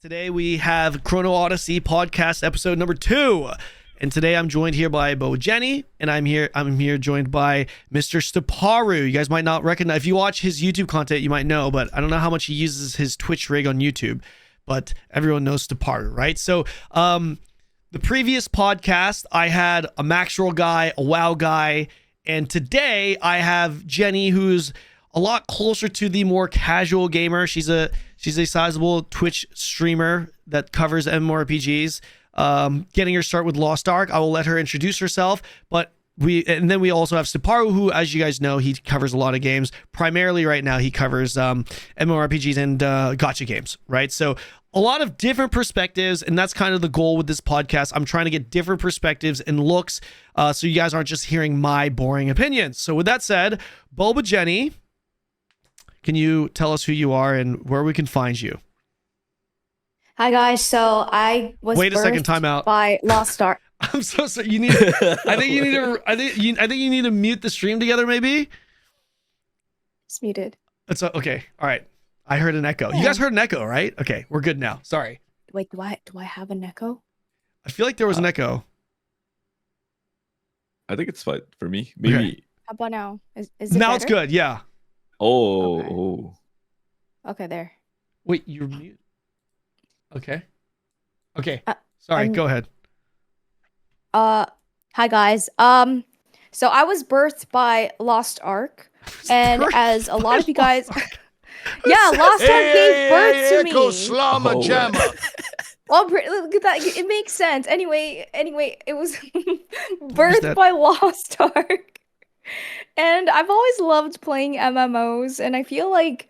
Today we have Chrono Odyssey podcast episode number 2. And today I'm joined here by Bo Jenny, and I'm here joined by Mr. Staparu. You guys might not recognize, if you watch his YouTube content, you might know, but I don't know how much he uses his Twitch rig on YouTube, but everyone knows Staparu, right? So the previous podcast, I had a Maxroll guy, a WoW guy, and today I have Jenny, who's a lot closer to the more casual gamer. She's a sizable Twitch streamer that covers MMORPGs. Getting her start with Lost Ark. I will let her introduce herself, and then we also have Staparu, who, as you guys know, he covers a lot of games. Primarily right now, he covers MMORPGs and gacha games, right? So a lot of different perspectives, and that's kind of the goal with this podcast. I'm trying to get different perspectives and looks, so you guys aren't just hearing my boring opinions. So with that said, Boba Jenny, can you tell us who you are and where we can find you? Hi guys, so I was Wait a second, time out. By Lost Ark. I'm so sorry. I think you need to mute the stream together, maybe. It's muted. It's okay. All right. I heard an echo. Yeah. You guys heard an echo, right? Okay, we're good now. Sorry. Wait, do I have an echo? I feel like there was an echo. I think it's fine for me. Maybe. Okay. How about now? Is it now better? It's good. Yeah. Okay, there. Wait, you're mute. Okay. Sorry, go ahead. Hi guys. So I was birthed by Lost Ark, and as a lot of you guys, yeah, Lost Ark gave birth to me. Well, look at that. It makes sense. Anyway, it was birthed by Lost Ark, and I've always loved playing MMOs, and I feel like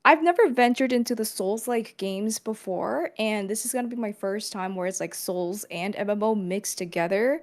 I've never ventured into the Souls-like games before, and this is gonna be my first time where it's like Souls and MMO mixed together.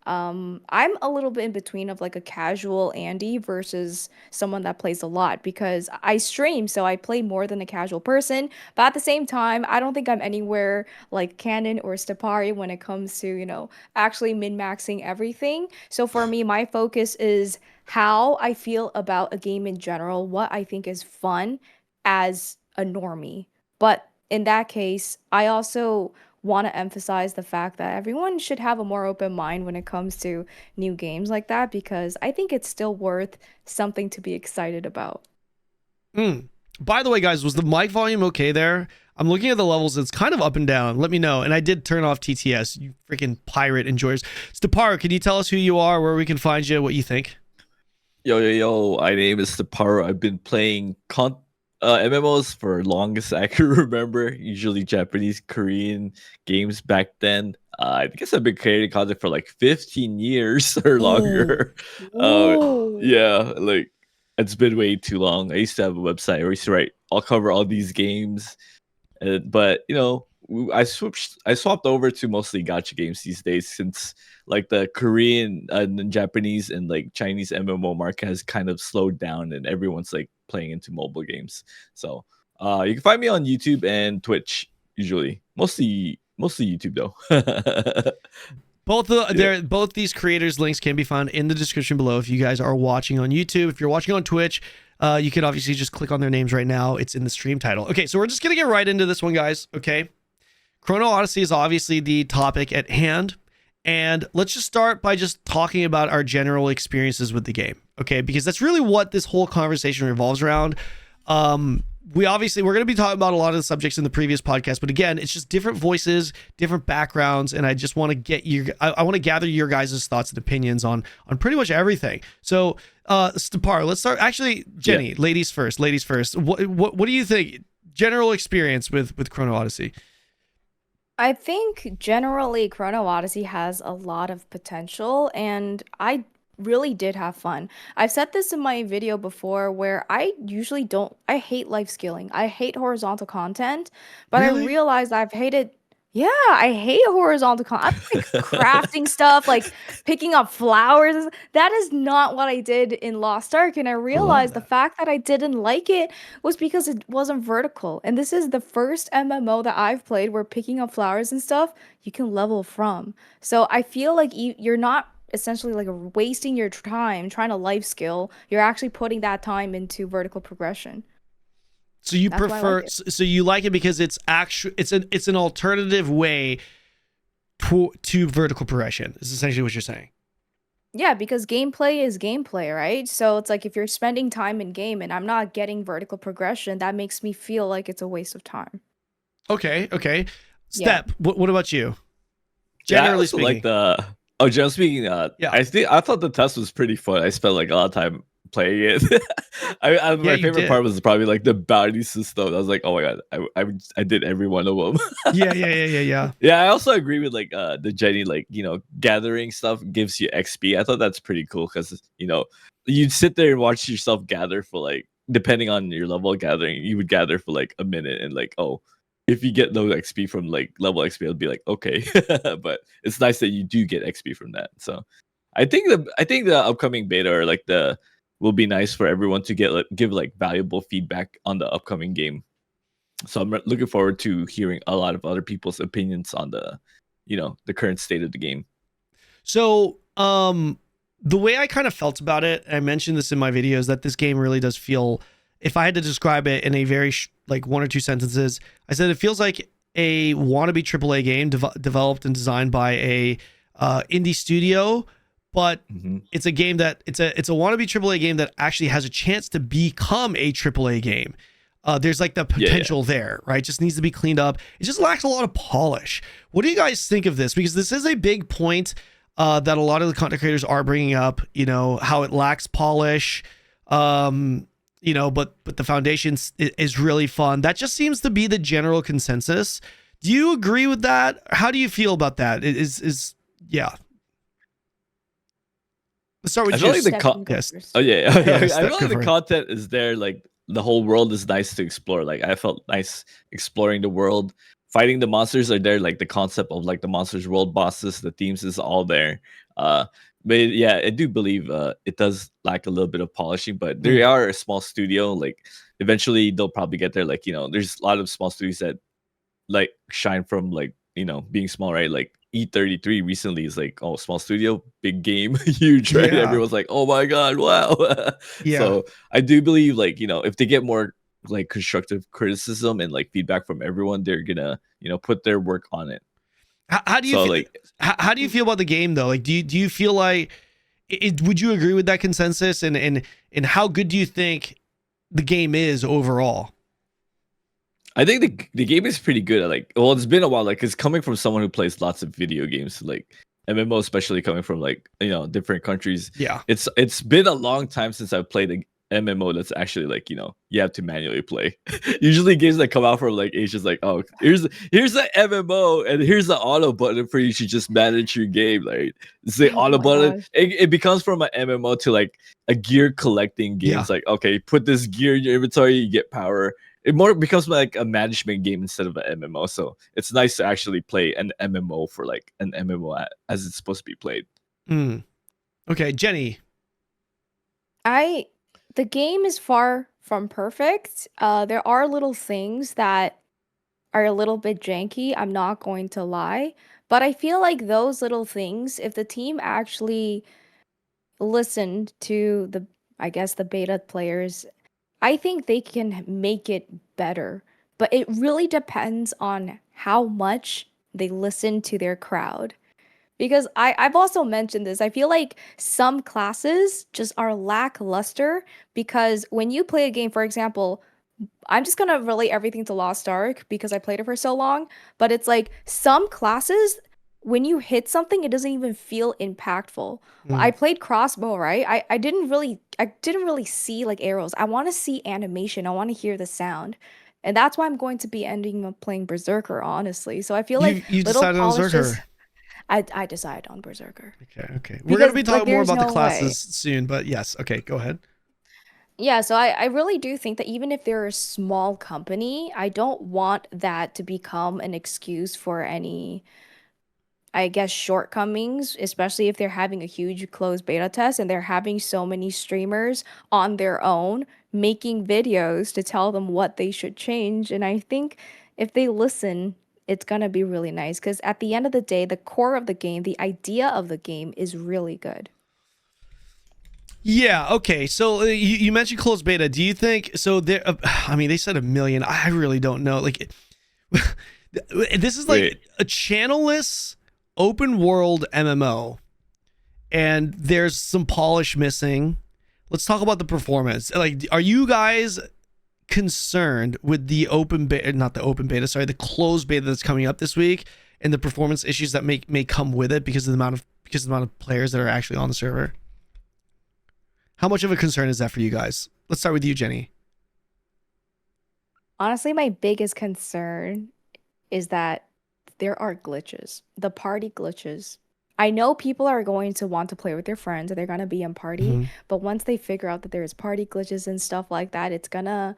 I'm a little bit in between of like a casual Andy versus someone that plays a lot because I stream, so I play more than a casual person. But at the same time, I don't think I'm anywhere like Kanon or Stapari when it comes to, actually min-maxing everything. So for me, my focus is how I feel about a game in general, what I think is fun as a normie. But in that case, I also want to emphasize the fact that everyone should have a more open mind when it comes to new games like that, because I think it's still worth something to be excited about. By the way, guys, was the mic volume okay there? I'm looking at the levels. It's kind of up and down. Let me know. And I did turn off TTS, you freaking pirate enjoyers. Stapar, can you tell us who you are, where we can find you, what you think? Yo. My name is Staparu. I've been playing MMOs for longest I can remember, usually Japanese, Korean games back then. I guess I've been creating content for like 15 years or longer. Yeah, like it's been way too long. I used to have a website. I used to write, I'll cover all these games. But, I swapped over to mostly gacha games these days since like the Korean and Japanese and like Chinese MMO market has kind of slowed down and everyone's like playing into mobile games. So you can find me on YouTube and Twitch usually. Mostly YouTube though. Both these creators' links can be found in the description below if you guys are watching on YouTube. If you're watching on Twitch, you can obviously just click on their names right now. It's in the stream title. Okay, so we're just gonna get right into this one, guys. Okay. Chrono Odyssey is obviously the topic at hand. And let's just start by just talking about our general experiences with the game. Okay, because that's really what this whole conversation revolves around. We're going to be talking about a lot of the subjects in the previous podcast, but again, it's just different voices, different backgrounds, and I just want to I want to gather your guys' thoughts and opinions on pretty much everything. So, Stapar, let's start. Actually, Jenny, ladies first. What do you think? General experience with Chrono Odyssey. I think generally Chrono Odyssey has a lot of potential, and I really did have fun. I've said this in my video before where I hate life scaling. I hate horizontal content, but Really? I realized I hate horizontal content. I'm like crafting stuff, like picking up flowers. That is not what I did in Lost Ark, and I realized the fact that I didn't like it was because it wasn't vertical. And this is the first MMO that I've played where picking up flowers and stuff you can level from. So I feel like you're not essentially like wasting your time trying to life skill. You're actually putting that time into vertical progression. So you That's why I prefer, like it. so you like it because it's an alternative way to vertical progression. Is essentially what you're saying. Yeah, because gameplay is gameplay, right? So it's like if you're spending time in game and I'm not getting vertical progression, that makes me feel like it's a waste of time. Okay, okay. Yeah. Step. What about you? Yeah, I Generally also like speaking. the. Oh, generally speaking, Yeah. I thought the test was pretty fun. I spent like a lot of time playing it. Yeah, My you favorite did. part was probably like the bounty system. I was like, oh my god, I did every one of them. Yeah, yeah, yeah, yeah, yeah. Yeah, I also agree with like the Jenny, like, gathering stuff gives you XP. I thought that's pretty cool because you'd sit there and watch yourself gather for like, depending on your level of gathering, you would gather for like a minute and like, oh, if you get no XP from like level XP, it'll be like okay. But it's nice that you do get XP from that. So I think the upcoming beta or like the will be nice for everyone to get like, give like valuable feedback on the upcoming game. So I'm looking forward to hearing a lot of other people's opinions on the current state of the game. So, the way I kind of felt about it, I mentioned this in my videos, that this game really does feel, if I had to describe it in a very like one or two sentences, I said it feels like a wannabe AAA game developed and designed by a indie studio, but Mm-hmm. it's a game that it's a wannabe AAA game that actually has a chance to become a AAA game. There's like the Yeah, yeah. potential there, right? Just needs to be cleaned up. It just lacks a lot of polish. What do you guys think of this? Because this is a big point that a lot of the content creators are bringing up. You know how it lacks polish. But the foundation is really fun. That just seems to be the general consensus. Do you agree with that? How do you feel about that? Yeah. Let's start with I feel you. like the Step, you go Yes. first. oh yeah, Yeah, I Steph, feel go like the for it. content is there. Like the whole world is nice to explore. Like I felt nice exploring the world. Fighting the monsters are there. Like the concept of like the monsters world bosses, the themes is all there. Uh, but yeah, I do believe it does lack a little bit of polishing. But they Mm. are a small studio. Like eventually they'll probably get there. Like there's a lot of small studios that like shine from like being small, right? Like E33 recently is like, oh, small studio, big game, huge, right? Yeah. Everyone's like, oh my god, wow. Yeah. So I do believe like if they get more like constructive criticism and like feedback from everyone, they're gonna put their work on it. How do you So feel? like How do you feel about the game though? Like, do you feel like would you agree with that consensus? And how good do you think the game is overall? I think the game is pretty good. Like, well, it's been a while. Like, it's coming from someone who plays lots of video games, like MMO, especially coming from like different countries. Yeah. It's been a long time since I've played an MMO that's actually like you have to manually play. Usually, games that come out from like Asia's like, oh, here's the MMO and here's the auto button for you to just manage your game. Like, it's the Oh auto my button. gosh. It becomes from an MMO to like a gear collecting game. Yeah. It's like, okay, put this gear in your inventory, you get power. It more becomes like a management game instead of an MMO. So it's nice to actually play an MMO for like an MMO as it's supposed to be played. Mm. Okay, Jenny. The game is far from perfect. There are little things that are a little bit janky, I'm not going to lie. But I feel like those little things, if the team actually listened to I guess, the beta players, I think they can make it better. But it really depends on how much they listen to their crowd. Because I've also mentioned this. I feel like some classes just are lackluster because when you play a game, for example, I'm just gonna relate everything to Lost Ark because I played it for so long, but it's like some classes, when you hit something, it doesn't even feel impactful. I Mm. played crossbow, right? I didn't really see like arrows. I want to see animation. I want to hear the sound. And that's why I'm going to be ending up playing Berserker, honestly. So I feel like You've little decided on polishes. Zerker. I decided on Berserker Okay, okay. We're gonna because be like talking more there's about the no way. classes soon, but yes. Okay, go ahead. Yeah, so I really do think that even if they're a small company, I don't want that to become an excuse for any, I guess, shortcomings, especially if they're having a huge closed beta test and they're having so many streamers on their own making videos to tell them what they should change. And I think if they listen, it's gonna be really nice because at the end of the day, the core of the game, the idea of the game is really good. Yeah. Okay. So you mentioned closed beta. Do you think so? There. I mean, they said 1 million. I really don't know. Like, this is like Wait. a channelless open world MMO, and there's some polish missing. Let's talk about the performance. Like, are you guys concerned with the open beta, not the open beta, sorry, the closed beta that's coming up this week, and the performance issues that may come with it because of the amount of players that are actually on the server? How much of a concern is that for you guys? Let's start with you, Jenny. Honestly, my biggest concern is that there are glitches, the party glitches. I know people are going to want to play with their friends and they're going to be in party, Mhm. but once they figure out that there's party glitches and stuff like that, it's gonna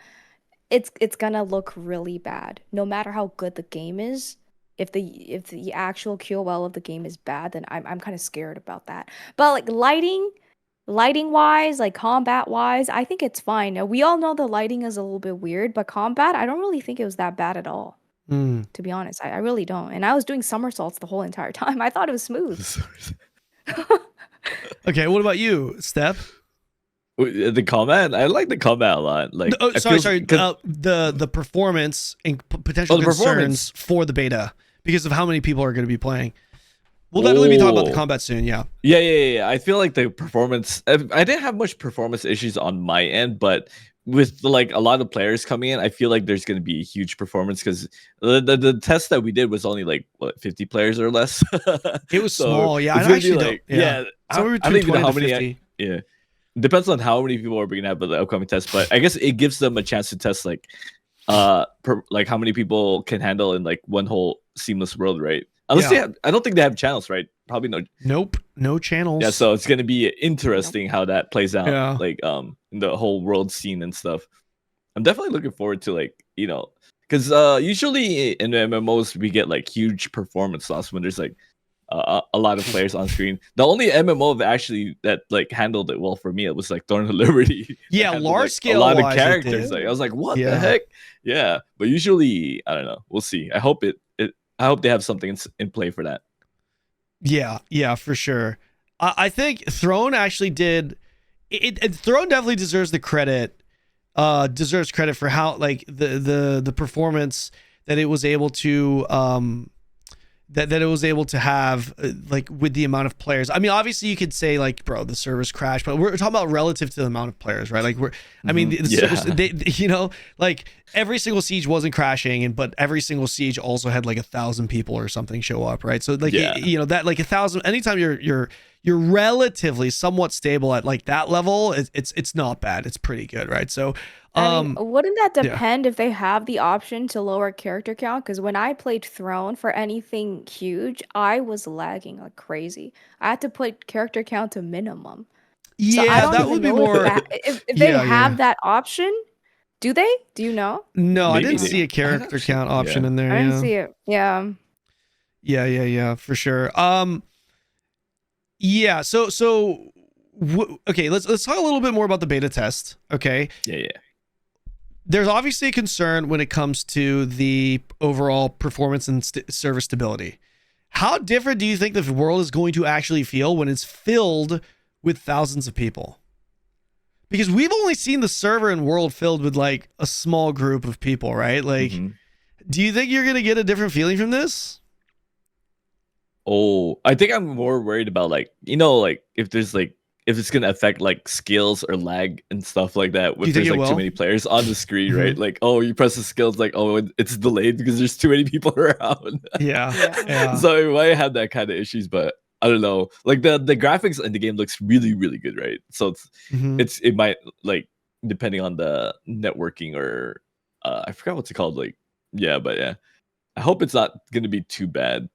look really bad. No matter how good the game is, if the actual QOL of the game is bad, then I'm kind of scared about that. But like lighting wise, like combat wise, I think it's fine. Now, we all know the lighting is a little bit weird, but combat, I don't really think it was that bad at all. Mm. To be honest, I really don't. And I was doing somersaults the whole entire time. I thought it was smooth. Okay, what about you, Steph? The combat, I like the combat a lot. Like, Oh, I sorry, feel- sorry. 'cause- The performance and potential Oh, the concerns performance. for the beta because of how many people are going to be playing. We'll definitely be talking about the Oh. combat soon. Yeah. Yeah. I feel like the performance. I didn't have much performance issues on my end, but with like a lot of players coming in, I feel like there's going to be a huge performance because the test that we did was only like what 50 players or less. It was So small. Yeah, it's I gonna be actually like, don't. Yeah. Somewhere I between don't even 20 know how to many. 50. Yeah, depends on how many people are going to have at the upcoming test, but I guess it gives them a chance to test like like how many people can handle in like one whole seamless world, right? Unless they Yeah. have, I don't think they have channels, right? Probably no. Nope. No channels. Yeah, so it's gonna be interesting how that plays out, Yeah. like in the whole world scene and stuff. I'm definitely looking forward to like because usually in MMOs we get like huge performance loss when there's like a lot of players on screen. The only MMO that like handled it well for me, it was like Thorn of Liberty. That Yeah, handled, large like, scale a lot of wise, it characters. did. Like I was like, what Yeah. the heck? Yeah, but usually I don't know. We'll see. I hope I hope they have something in play for that. Yeah, for sure. I think Throne actually did. Throne definitely deserves the credit. Deserves credit for how like the performance that it was able to that it was able to have like with the amount of players. I mean, obviously you could say like, bro, the servers crashed, but we're talking about relative to the amount of players, right? Like I mean, the Yeah. servers, like every single siege wasn't crashing, but every single siege also had like 1,000 people or something show up, right? So like Yeah. that like 1,000. Anytime you're relatively somewhat stable at like that level, it's not bad. It's pretty good, right? So I mean, wouldn't that yeah. depend if they have the option to lower character count? Because when I played Throne for anything huge, I was lagging like crazy. I had to put character count to minimum. So I Yeah, don't that even would be know more. if they Yeah, have yeah. that option. Do they? Do you know? No, I Maybe didn't they- see a I'd character actually- count option yeah. in there. I didn't Yeah. see it. Yeah. Yeah, for sure. Yeah. Okay, let's talk a little bit more about the beta test. Okay, Yeah. there's obviously a concern when it comes to the overall performance and server stability. How different do you think the world is going to actually feel when it's filled with thousands of people? Because we've only seen the server and world filled with like a small group of people, right? Like, Mhm. do you think you're gonna get a different feeling from this? Oh, I think I'm more worried about like like if there's like if it's gonna affect like skills or lag and stuff like that you if think there's it like will? too many players on the screen, Mhm. right? Like, oh, you press the skills, like, oh, it's delayed because there's too many people around. Yeah. Yeah. So it might have that kind of issues, but I don't know. Like the graphics in the game looks really, really good, right? So Mhm. it might like depending on the networking or I forgot what's it called. Like, yeah, but yeah. I hope it's not gonna be too bad.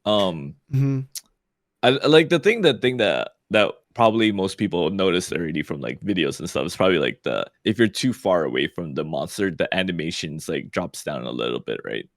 Mhm. I like the thing that probably most people noticed already from like videos and stuff is probably like if you're too far away from the monster, the animations like drops down a little bit, right?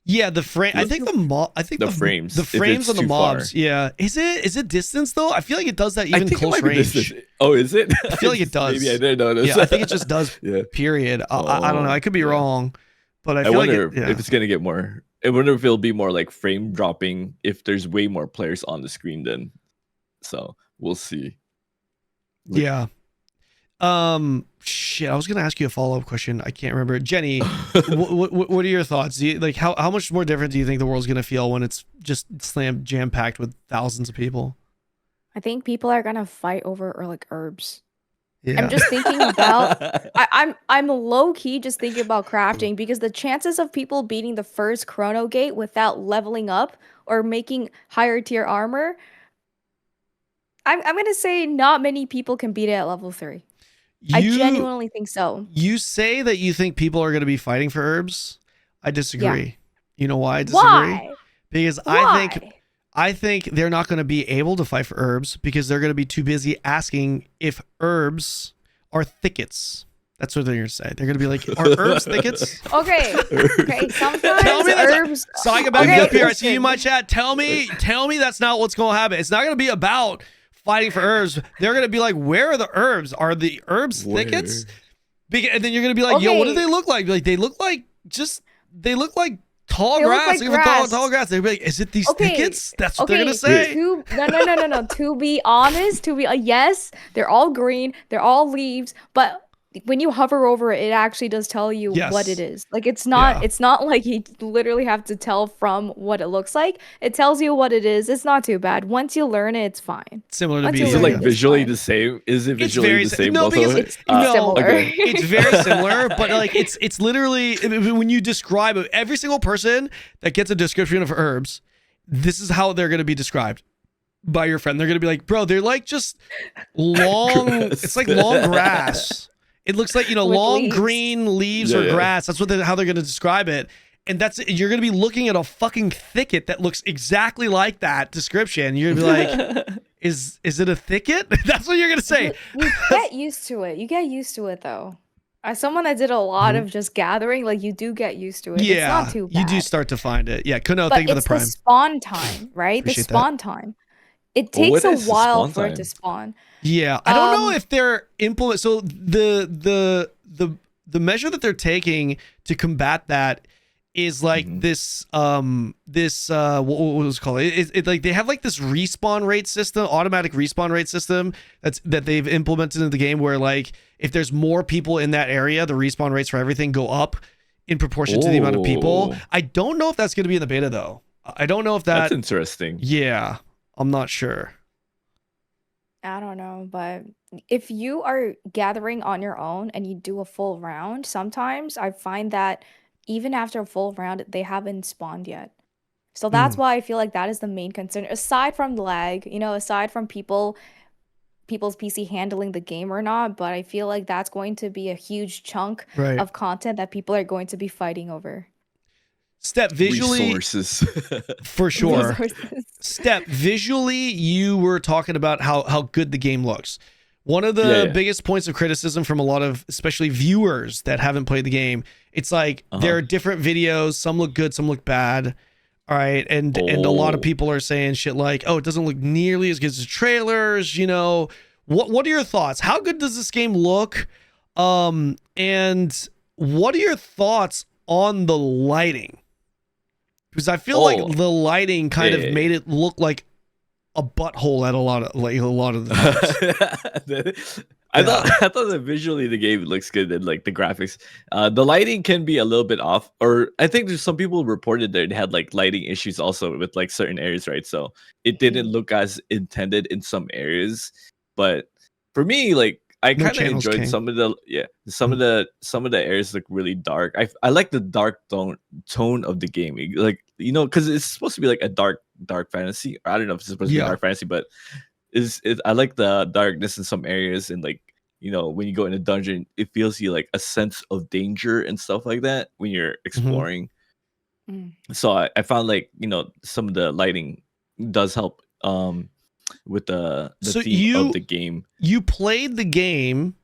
Yeah, the frame. I think The frames, the if frames it's on the too far. mobs. Yeah, is it distance though? I feel like it does that even I think close it might be range. distance. Oh, is it? I feel like it does. Maybe I didn't notice. Yeah, I think it just does. Yeah. Period. I don't know. I could be yeah. wrong, but I I feel like wonder it. Yeah. if it's gonna get more. I wonder if it'll be more like frame dropping if there's way more players on the screen then. So we'll see. Yeah. Shit, I was gonna ask you a follow-up question. I can't remember. Jenny, what are your thoughts? Do you, like how much more different do you think the world's gonna feel when it's just jam-packed with thousands of people? I think people are gonna fight over or like herbs. Yeah. I'm just thinking about I'm low key just thinking about crafting because the chances of people beating the first Chrono Gate without leveling up or making higher tier armor, I'm gonna say not many people can beat it at level 3. I genuinely think so. You say that you think people are going to be fighting for herbs. I disagree. Yeah. You know why I disagree? Why? Because Why? I think they're not going to be able to fight for herbs because they're going to be too busy asking if herbs are thickets. That's what they're going to say. They're going to be like, "Are herbs thickets?" Okay. Okay. Sometimes Tell me herbs. So I can back you up here. I see you in listen. my chat. Tell me that's not what's going to happen. It's not going to be about fighting for herbs. They're going to be like, "Where are the herbs? Are the herbs thickets?" And then you're going to be like, "Yo, what do they look like?" Like they look like tall They look grass. like Even grass. tall grass. They'd be like, "Is it these thickets?" That's what Okay, they're going to say. No. To be honest, yes, they're all green, they're all leaves, but when you hover over it, it actually does tell you what it is. Like it's not like you literally have to tell from what it looks like. It tells you what it is. It's not too bad. Once you learn it, it's fine. Similar to Once you Is BC. it learn like it's visually fine. the same? Is it It's visually very the si- same? no, both of because them? It's similar. Okay. It's very similar, but like it's literally when you describe it, every single person that gets a description of herbs, this is how they're going to be described by your friend. They're going to be like, "Bro, they're like just long. It's like long grass. It looks like, With long leaves. green leaves or grass. That's how they're going to describe it." And you're going to be looking at a fucking thicket that looks exactly like that description. You're going to be like, is it a thicket? That's what you're going to say. You get used to it. You get used to it though. As someone that did a lot of just gathering, like you do get used to it. It's not too bad. You do start to find it. Yeah, Kuno, But thank you for the it's prime. the spawn time, right? The Appreciate that. spawn time. It Well, takes what a is the while spawn for it time? to spawn. Yeah, I don't know if they're implement. So the measure that they're taking to combat that is like this what was it called? It like they have like this respawn rate system, automatic respawn rate system that they've implemented in the game where like if there's more people in that area, the respawn rates for everything go up in proportion to the amount of people. Oh. I don't know if that's going to be in the beta though. I don't know if That's interesting. Yeah, I'm not sure. I don't know, but if you are gathering on your own and you do a full round, sometimes I find that even after a full round, they haven't spawned yet. So that's why I feel like that is the main concern. Aside from lag, aside from people's PC handling the game or not, but I feel like that's going to be a huge chunk Right. of content that people are going to be fighting over. Step visually Resources. for sure. Resources. Step visually, you were talking about how good the game looks. One of the biggest points of criticism from a lot of especially viewers that haven't played the game, it's like there are different videos, some look good, some look bad. All right, and a lot of people are saying shit like, "Oh, it doesn't look nearly as good as the trailers." What are your thoughts? How good does this game look? And what are your thoughts on the lighting? Because I feel like the lighting kind of made it look like a butthole at a lot of the times. I thought that visually the game looks good and like the graphics. The lighting can be a little bit off, or I think there's some people reported that it had like lighting issues also with like certain areas, right? So it didn't look as intended in some areas. But for me, like I kind of enjoyed king. some of the areas look really dark. I like the dark tone of the game, like because it's supposed to be like a dark fantasy. I don't know if it's supposed to be dark fantasy, but I like the darkness in some areas, and like when you go in a dungeon, it feels you like a sense of danger and stuff like that when you're exploring. So I found like some of the lighting does help with the theme of the game. You played the game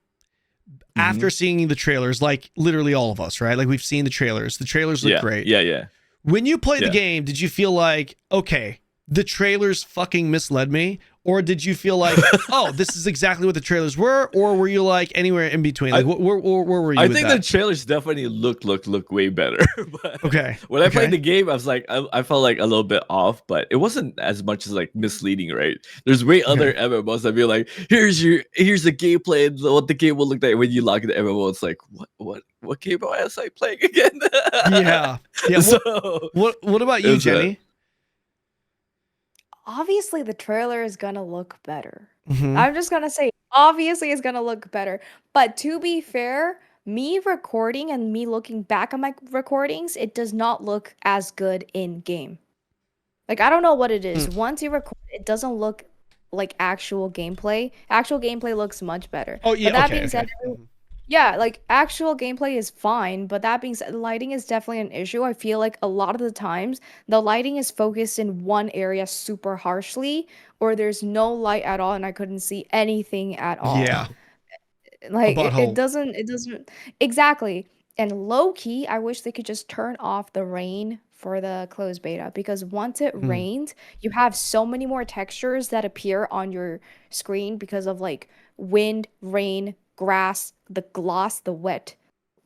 after seeing the trailers, like literally all of us, right? Like we've seen the trailers. The trailers look great. Yeah. When you played the game, did you feel like, okay, the trailers fucking misled me? Or did you feel like, oh, this is exactly what the trailers were? Or were you like anywhere in between? Like, where were you I with think that? the trailers definitely look way better. But Okay. when I played the game, I was like, I felt like a little bit off, but it wasn't as much as like misleading, right? There's way other MMOs that be like, here's the gameplay and what the game will look like when you log into MMO. It's like, what game was I playing again? Yeah. So, What about you, is that- Jenny? Obviously, the trailer is gonna look better. Mhm. I'm just gonna say, obviously, it's gonna look better. But to be fair, me recording and me looking back on my recordings, it does not look as good in game. Like, I don't know what it is. Once you record, it doesn't look like actual gameplay. Actual gameplay looks much better. Oh yeah. But that Okay. being said, Okay. yeah, like actual gameplay is fine, but that being said, lighting is definitely an issue. I feel like a lot of the times the lighting is focused in one area super harshly, or there's no light at all and I couldn't see anything at all. Yeah. Like it butthole. doesn't exactly. And low key, I wish they could just turn off the rain for the closed beta because once it Mm. rains, you have so many more textures that appear on your screen because of like wind, rain, grass, the gloss, the wet,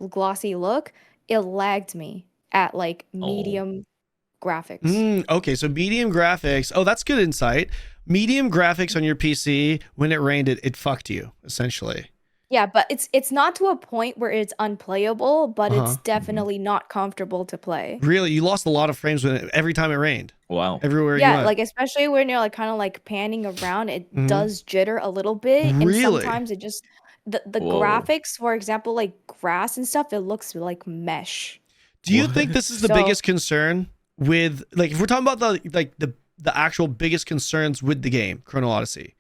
glossy look. It lagged me at like medium graphics. Okay, so medium graphics. Oh, that's good insight. Medium graphics on your PC, when it rained, it fucked you, essentially. Yeah, but it's not to a point where it's unplayable, but it's Uh-huh. definitely not comfortable to play. Really? You lost a lot of frames every time it rained. wow. Everywhere you Yeah, went. like especially when you're like kind of like panning around, it Mhm. does jitter a little bit, and Really? sometimes it just the Whoa. graphics, for example, like grass and stuff, it looks like mesh. Do you What? think this is the So- biggest concern with, like, if we're talking about the actual biggest concerns with the game, Chrono Odyssey?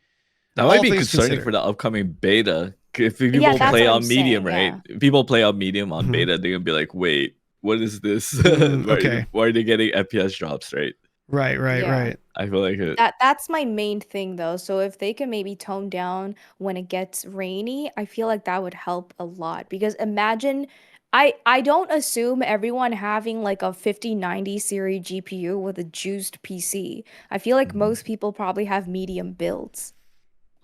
That might All be things concerning considered. for the upcoming beta. If people Yeah, that's play what on I'm medium, saying, right? If people play on medium on Mhm. beta, they're gonna be like, wait, what is this? Okay. Why are they getting FPS drops, right? Right. Yeah. I feel like it. That's my main thing though. So if they can maybe tone down when it gets rainy, I feel like that would help a lot because imagine I don't assume everyone having like a 5090 series GPU with a juiced PC. I feel like most people probably have medium builds,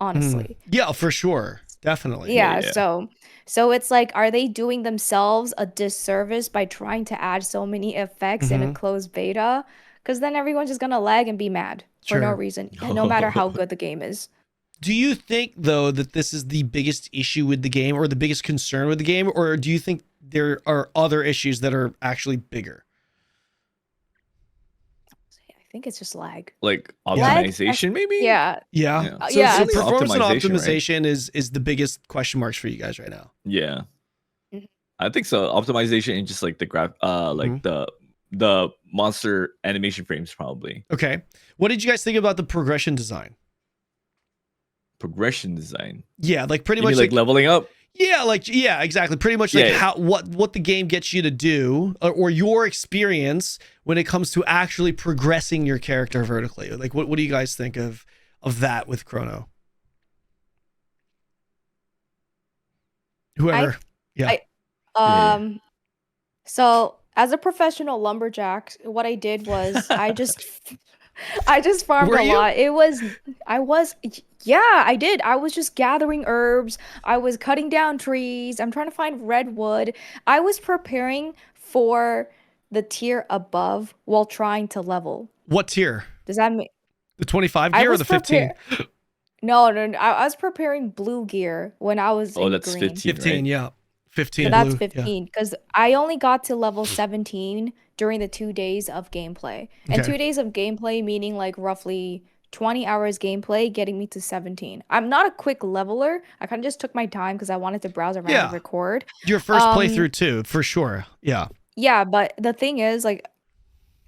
honestly. Yeah, for sure. Definitely. Yeah, Yeah. so it's like are they doing themselves a disservice by trying to add so many effects in a Mhm. closed beta? Because then everyone's just gonna lag and be mad for no Sure. reason, no matter how good the game is. Do you think, though, that this is the biggest issue with the game or the biggest concern with the game? Or do you think there are other issues that are actually bigger? I think it's just lag. Like Lag, optimization, maybe. Yeah, Yeah. Yeah. So, yeah, so it's- performance and Optimization, right? optimization is the biggest question marks for you guys right now. Yeah. Mhm. I think so. Optimization and just like the like Mhm. the monster animation frames, probably. Okay. What did you guys think about the progression design? Progression design. Yeah, like pretty You much mean like leveling up? yeah, exactly. Pretty much like Yeah. how what the game gets you to do or your experience when it comes to actually progressing your character vertically. Like what do you guys think of that with Chrono? Whoever. Yeah. Yeah. So as a professional lumberjack, what I did was I just farmed Were a you? lot. Yeah, I did. I was just gathering herbs. I was cutting down trees. I'm trying to find redwood. I was preparing for the tier above while trying to level. What tier? Does that mean The 25 I gear or was the 15? No, I was preparing blue gear when I was Oh, in that's green. 15, 15, right? yeah. 15 So that's blue. 15 because I only got to level 17 during the 2 days of gameplay. And Okay. 2 days of gameplay meaning like roughly 20 hours gameplay getting me to 17. I'm not a quick leveler. I kind of just took my time because I wanted to browse around Yeah. and record. Your first Um, playthrough too, for sure. Yeah. Yeah, but the thing is, like,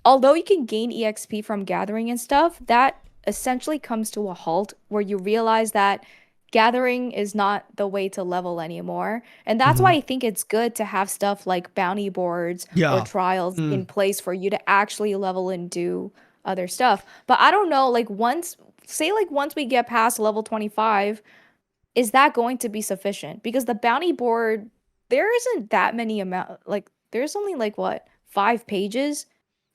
although you can gain EXP from gathering and stuff, that essentially comes to a halt where you realize that gathering is not the way to level anymore. And that's why I think it's good to have stuff like bounty boards Yeah. or trials Mm. in place for you to actually level and do other stuff. But I don't know, like once we get past level 25, is that going to be sufficient? Because the bounty board, there isn't that many like there's only like what, 5 pages?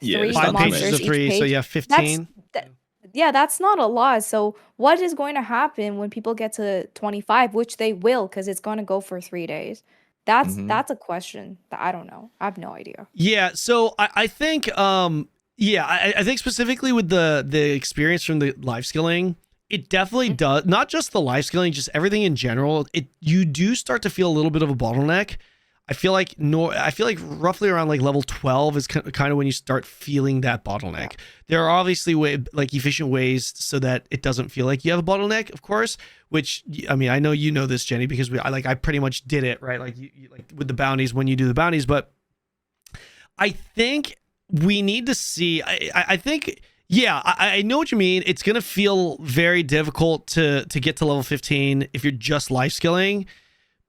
Yeah, Three it's Five not too pages many. of monsters each 3, so page. yeah, That's 15. that, yeah, that's not a lot. So what is going to happen when people get to 25, which they will, because it's going to go for 3 days? Hmm. That's a question that I don't know. I have no idea. Yeah, so I think yeah, I think specifically with the experience from the life skilling, it definitely Mhm. does, not just the life skilling, just everything in general. It You do start to feel a little bit of a bottleneck. I feel like roughly around like level 12 is kind of when you start feeling that bottleneck. There are obviously like efficient ways so that it doesn't feel like you have a bottleneck, of course, which I mean, I know you know this, Jenny, because I pretty much did it, right? Like you like with the bounties when you do the bounties, but I think we need to see. I think, yeah, I know what you mean. It's gonna feel very difficult to get to level 15 if you're just life skilling,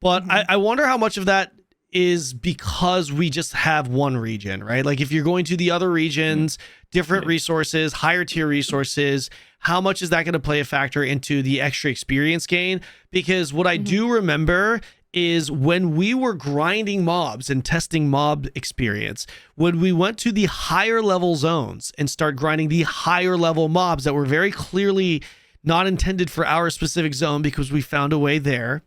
but Mhm. I wonder how much of that is because we just have one region, right? Like if you're going to the other regions, different Yeah. resources, higher tier resources, how much is that going to play a factor into the extra experience gain? Because what I Mhm. do remember is when we were grinding mobs and testing mob experience, when we went to the higher level zones and start grinding the higher level mobs that were very clearly not intended for our specific zone because we found a way there,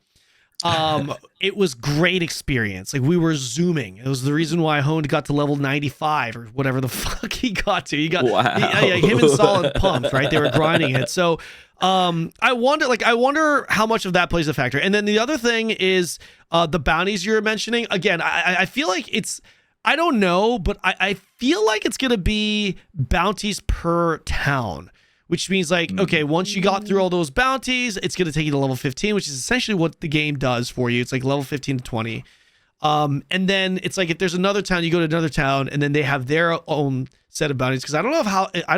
it was great experience. Like we were zooming. It was the reason why Honed got to level 95 or whatever the fuck he got to. Wow. Him and Solid pumped, right? They were grinding it. So I wonder how much of that plays a factor. And then the other thing is the bounties you're mentioning. Again, I feel like it's, I don't know, but I feel like it's gonna be bounties per town, which means like, okay, Mm. once you got through all those bounties, it's going to take you to level 15, which is essentially what the game does for you. It's like level 15 to 20. And then it's like if there's another town, you go to another town, and then they have their own set of bounties. Because I don't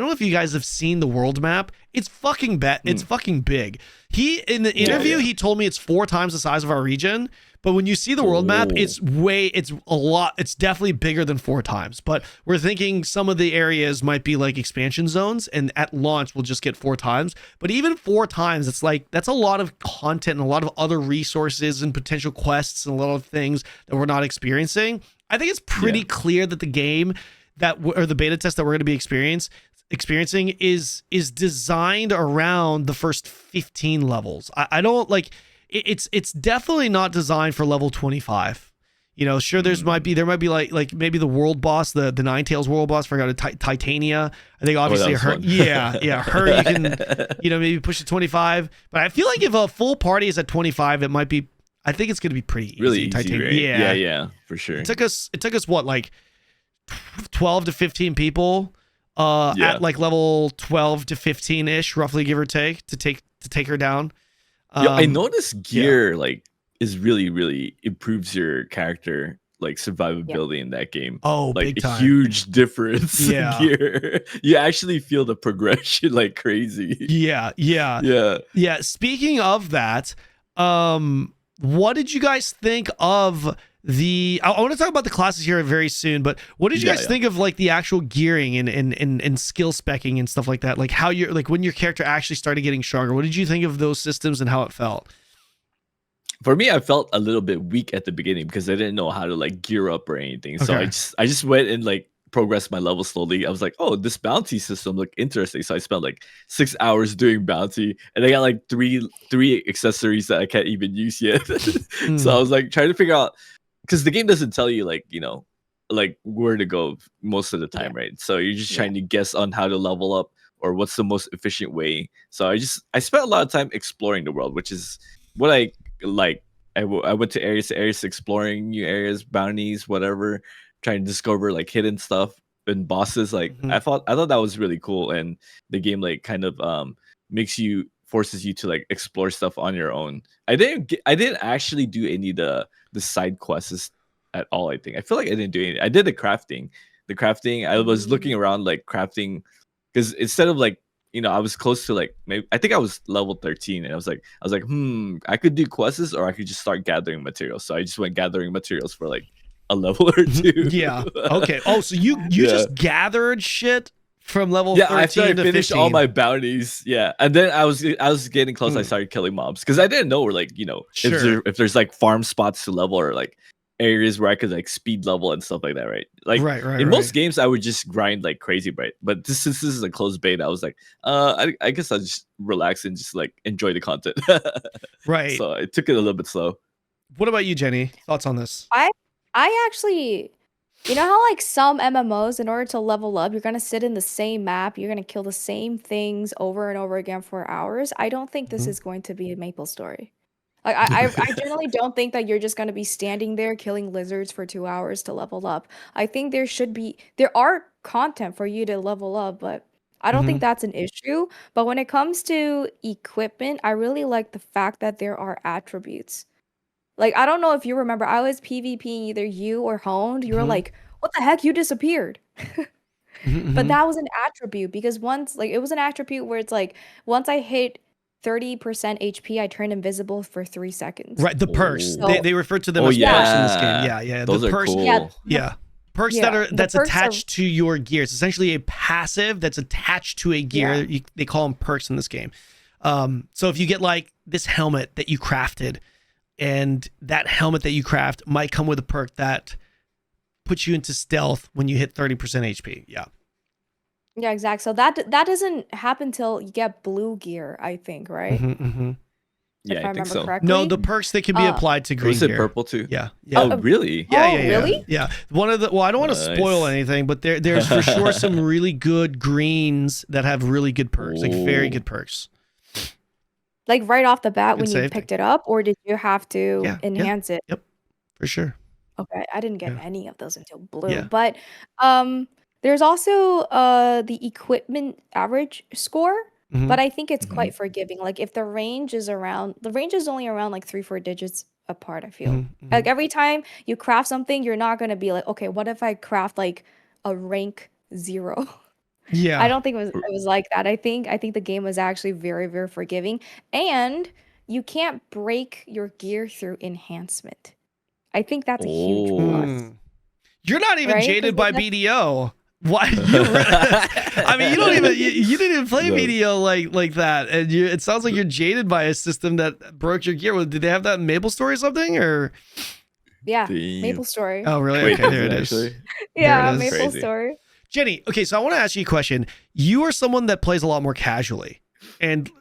know if you guys have seen the world map. It's fucking it's Mm. fucking big. He in the Yeah, interview yeah. he told me it's 4 times the size of our region. But when you see the world map, Oh. it's a lot. It's definitely bigger than 4 times. But we're thinking some of the areas might be like expansion zones, and at launch we'll just get 4 times. But even 4 times, it's like that's a lot of content and a lot of other resources and potential quests and a lot of things that we're not experiencing. I think it's pretty Yeah. clear that the game or the beta test that we're going to be experiencing is designed around the first 15 levels. I don't like it's definitely not designed for level 25. You know, sure, there might be like maybe the world boss, the Nine Tails world boss, forgot Titania. I think Oh, that obviously was her, fun. yeah, her you can, maybe push to 25. But I feel like if a full party is at 25, it might be. I think it's gonna be pretty easy. Really easy, Titania, right? yeah. Yeah, for sure. It took us what, like 12 to 15 people Yeah. at like level 12 to 15 ish, roughly, give or take, to take her down. Yeah, I Um, noticed gear like is really improves your character like Yep. survivability in that game. oh, Like big a time. huge difference in Yeah. gear. You actually feel the progression like crazy. Yeah, yeah. Yeah. Yeah, speaking of that, what did you guys think of I want to talk about the classes here very soon, but what did you Yeah, guys yeah. think of like the actual gearing and skill specking and stuff like that? Like how you're like when your character actually started getting stronger. What did you think of those systems and how it felt? For me, I felt a little bit weak at the beginning because I didn't know how to like gear up or anything. So Okay. I just went and like progressed my level slowly. I was like, oh, this bounty system looked interesting. So I spent like 6 hours doing bounty, and I got like three accessories that I can't even use yet. So I Mm, was like trying to figure out, because the game doesn't tell you like like where to go most of the Yeah. time, right? So you're just Yeah. trying to guess on how to level up or what's the most efficient way. So I spent a lot of time exploring the world, which is what I like. I went to areas exploring new areas, bounties, whatever, trying to discover like hidden stuff and bosses. Like mhm. I thought that was really cool, and the game like kind of forces you to like explore stuff on your own. I didn't actually do any of the side quests at all. I feel like I didn't do any. I did the crafting. The crafting, I was looking Mm. around like crafting, because instead of like, I was close to like, maybe I think I was level 13, and I was like, I could do quests or I could just start gathering materials. So I just went gathering materials for like a level or two. Yeah. Okay. Oh, so you Yeah. just gathered shit from level Yeah, 13 after I to finished 15. all my bounties, yeah, and then I was getting close. I Hmm. started killing mobs because I didn't know where like Sure. if there's like farm spots to level or like areas where I could like speed level and stuff like that, right? Like Right, right, in most right. games, I would just grind like crazy, right? But since this is a closed beta, I was like, I guess I'll just relax and just like enjoy the content. Right. So I took it a little bit slow. What about you, Jenny? Thoughts on this? I actually, you know how like some MMOs, in order to level up, you're gonna sit in the same map, you're gonna kill the same things over and over again for hours. I don't think this Mhm. is going to be a MapleStory. Like I generally don't think that you're just gonna be standing there killing lizards for 2 hours to level up. I think there are content for you to level up, but I don't think Mhm. that's an issue. But when it comes to equipment, I really like the fact that there are attributes. Like, I don't know if you remember, I was PvPing either you or Honed. You were Mhm. like, what the heck? You disappeared. Mhm. But Mhm. that was an attribute because once, like, it was an attribute where it's like, once I hit 30% HP, I turn invisible for 3 seconds. Right, the perks. Oh, They So, refer to them oh as perks in this game. yeah, Yeah, yeah. The those are perks. yeah, cool. Yeah. Perks the that's perks are, attached to your gear. It's essentially a passive that's attached to a gear. yeah. They call them perks in this game. So if you get like this helmet that you crafted, and that helmet that you craft might come with a perk that puts you into stealth when you hit 30% HP. Yeah. Yeah, exactly. So that doesn't happen till you get blue gear, I think, right? Hmm. Hmm. Yeah, If I I think remember so. No, correctly. the perks they can be Uh, applied to Or was green it gear. purple too? Yeah. Oh, Yeah. really? Yeah, oh, yeah, yeah, really? yeah. One of the well, I don't want to spoil Nice. anything, but there's for sure some really good greens that have really good perks, like very Oh, good perks. Like right off the bat Good when you safety. picked it up, or did you have to Yeah, yeah, enhance it? yep, for sure. Okay, I didn't get Yeah, any of those until blue. yeah. But there's also the equipment average score, Hmm. but I think it's hmm quite forgiving. Like if the range is only around like 3-4 digits apart, I feel. Hmm. Hmm. Like every time you craft something, you're not gonna be like, okay, what if I craft like a rank 0? I Yeah. don't think it was like that. I think the game was actually very, very forgiving. And you can't break your gear through enhancement. I think that's a huge plus, Oh. Mm. You're not even right? Because jaded by BDO. Why I mean, you don't even you didn't even play No. BDO like that, and it sounds like you're jaded by a system that broke your gear. Well, did they have that in MapleStory or something, or? yeah, Damn. MapleStory. Oh, really? Wait, Okay, is there it it is. actually? There it Yeah, is. Crazy. MapleStory. Jenny, okay, so I want to ask you a question. You are someone that plays a lot more casually, and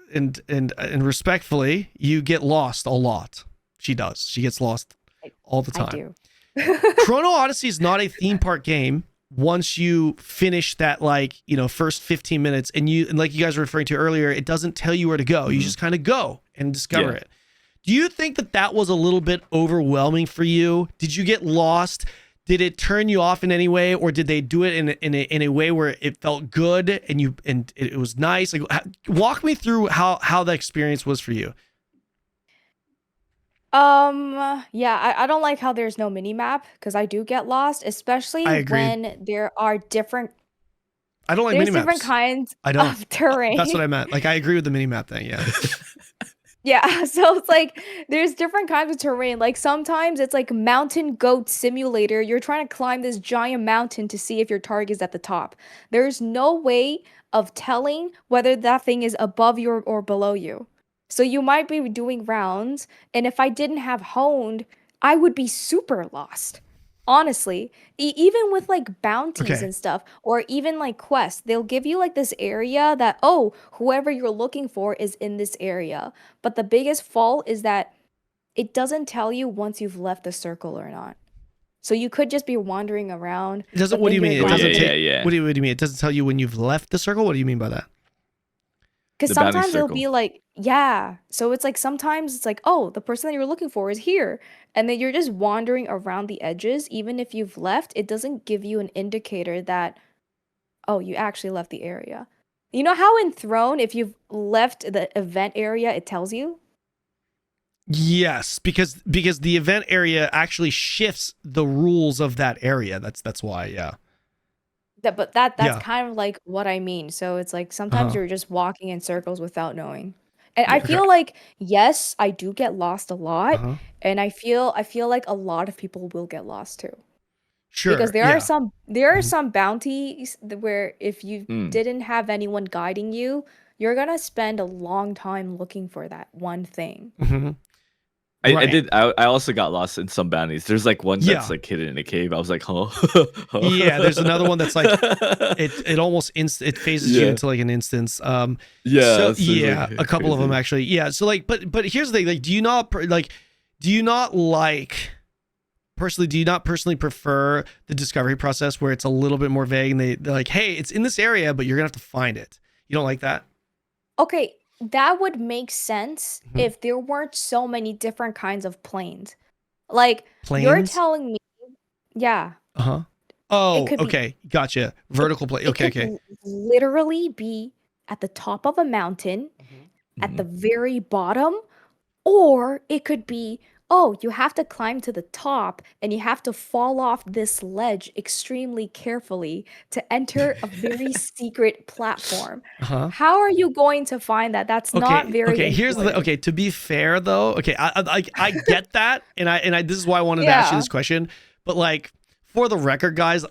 respectfully, you get lost a lot. She does. She gets lost I, all the I time. do. Chrono Odyssey is not a theme park game. Once you finish that, like, first 15 minutes, and like you guys were referring to earlier, it doesn't tell you where to go. You just kind of go and discover Yeah. it. Do you think that was a little bit overwhelming for you? Did you get lost? Did it turn you off in any way, or did they do it in a way where it felt good and it was nice? Like, walk me through how the experience was for you. Yeah, I don't like how there's no mini map because I do get lost, especially I agree. when I don't like there's mini different maps. kinds I don't. of That's what terrain. I meant. Like, I agree with the mini map thing. Yeah. Yeah, so it's like there's different kinds of terrain. Like sometimes it's like mountain goat simulator. You're trying to climb this giant mountain to see if your target's at the top. There's no way of telling whether that thing is above you or below you. So you might be doing rounds, and if I didn't have honed, I would be super lost. Honestly, even with like bounties Okay. and stuff, or even like quests, they'll give you like this area that, oh, whoever you're looking for is in this area. But the biggest fault is that it doesn't tell you once you've left the circle or not. So you could just be wandering around, It doesn't. but What do then you you're mean? It Oh down yeah, doesn't in yeah, take. yeah. What do you mean? It doesn't tell you when you've left the circle. What do you mean by that? because The bounty sometimes it'll circle. be like, yeah. So it's like sometimes it's like, oh, the person that you're looking for is here. And then you're just wandering around the edges. Even if you've left, it doesn't give you an indicator that, oh, you actually left the area. You know how in Throne, if you've left the event area, it tells you? Yes, because the event area actually shifts the rules of that area. That's why. Yeah. That's Yeah. kind of like what I mean. So it's like Uh sometimes huh. you're just walking in circles without knowing. And I Yeah. Okay. feel like yes, I do get lost a Uh lot, huh. and I feel like a lot of people will get lost too. Because Sure. Yeah. there are Mhm. some bounties where if you Mm. didn't have anyone guiding you, you're gonna spend a long time looking for that one thing. Mhm. I Right. did. I also got lost in some bounties. There's like one that's Yeah. like hidden in a cave. I was like, huh? Yeah, there's another one that's like it almost it phases you Yeah. into like an instance. Yeah. So it's yeah, like a couple of them crazy. actually. Yeah. So like, but here's the thing. Like, do you not like personally? Do you not personally prefer the discovery process where it's a little bit more vague and they're like, hey, it's in this area, but you're gonna have to find it. You don't like that? Okay, that would make sense Mhm. if there weren't so many different kinds of planes. Like you're Planes? telling me, yeah, Uh huh. it Oh, could be okay, gotcha. it, Vertical plane. it Okay, could okay. literally be at the top of a mountain, at the Mhm. very bottom, or it could be, oh, you have to climb to the top and you have to fall off this ledge extremely carefully to enter a very secret platform. Uh huh. How are you going to find that? That's not Okay, very okay. Here's the intuitive. okay. To be fair, though, okay, I get that, and I this is why I wanted to ask you Yeah. this question. But like, for the record, guys,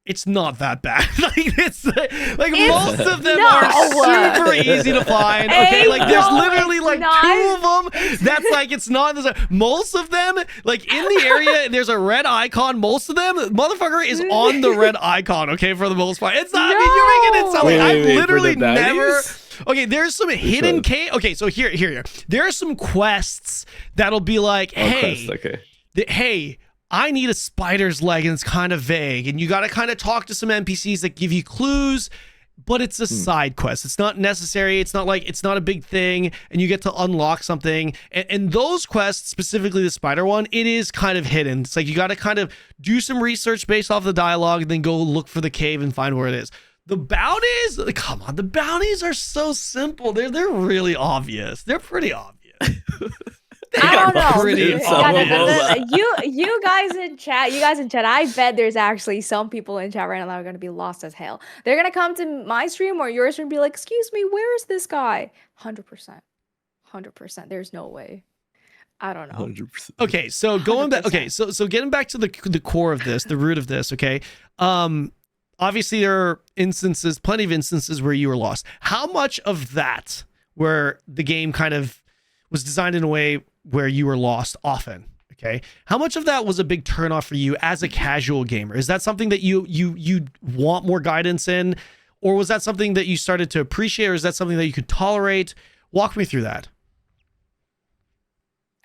it's not that bad. Like like most of them are no. super easy to find. Okay, Hey, like there's no, literally it's like not. 2 of them. That's like it's not. Most of them, like in the area, there's a red icon. Most of them, motherfucker is on the red icon. Okay, for the most part, it's not. I mean, you're making it sound like Wait, I've wait, for literally the never. bounties? Okay, there's some hidden one? cave. Okay, so here. There are some quests that'll be like, hey, Quest, okay. hey, I need a spider's leg, and it's kind of vague, and you got to kind of talk to some NPCs that give you clues, but it's a side quest. It's not necessary. It's not like it's not a big thing, and you get to unlock something. And those quests, specifically the spider one, it is kind of hidden. It's like you got to kind of do some research based off the dialogue, and then go look for the cave and find where it is. The bounties, come on, the bounties are so simple. They're really obvious. They're pretty obvious. I don't know. Pretty obvious. You guys in chat, I bet there's actually some people in chat right now that are going to be lost as hell. They're going to come to my stream or your stream and be like, excuse me, where is this guy? 100%. 100%. There's no way. I don't know. 100%. Okay, so going back. 100%. Okay, so getting back to the core of this, the root of this. Okay, obviously there are plenty of instances where you were lost. How much of that, where the game kind of was designed in a way where you were lost often? Okay, how much of that was a big turnoff for you as a casual gamer? Is that something that you want more guidance in, or was that something that you started to appreciate, or is that something that you could tolerate? Walk me through that.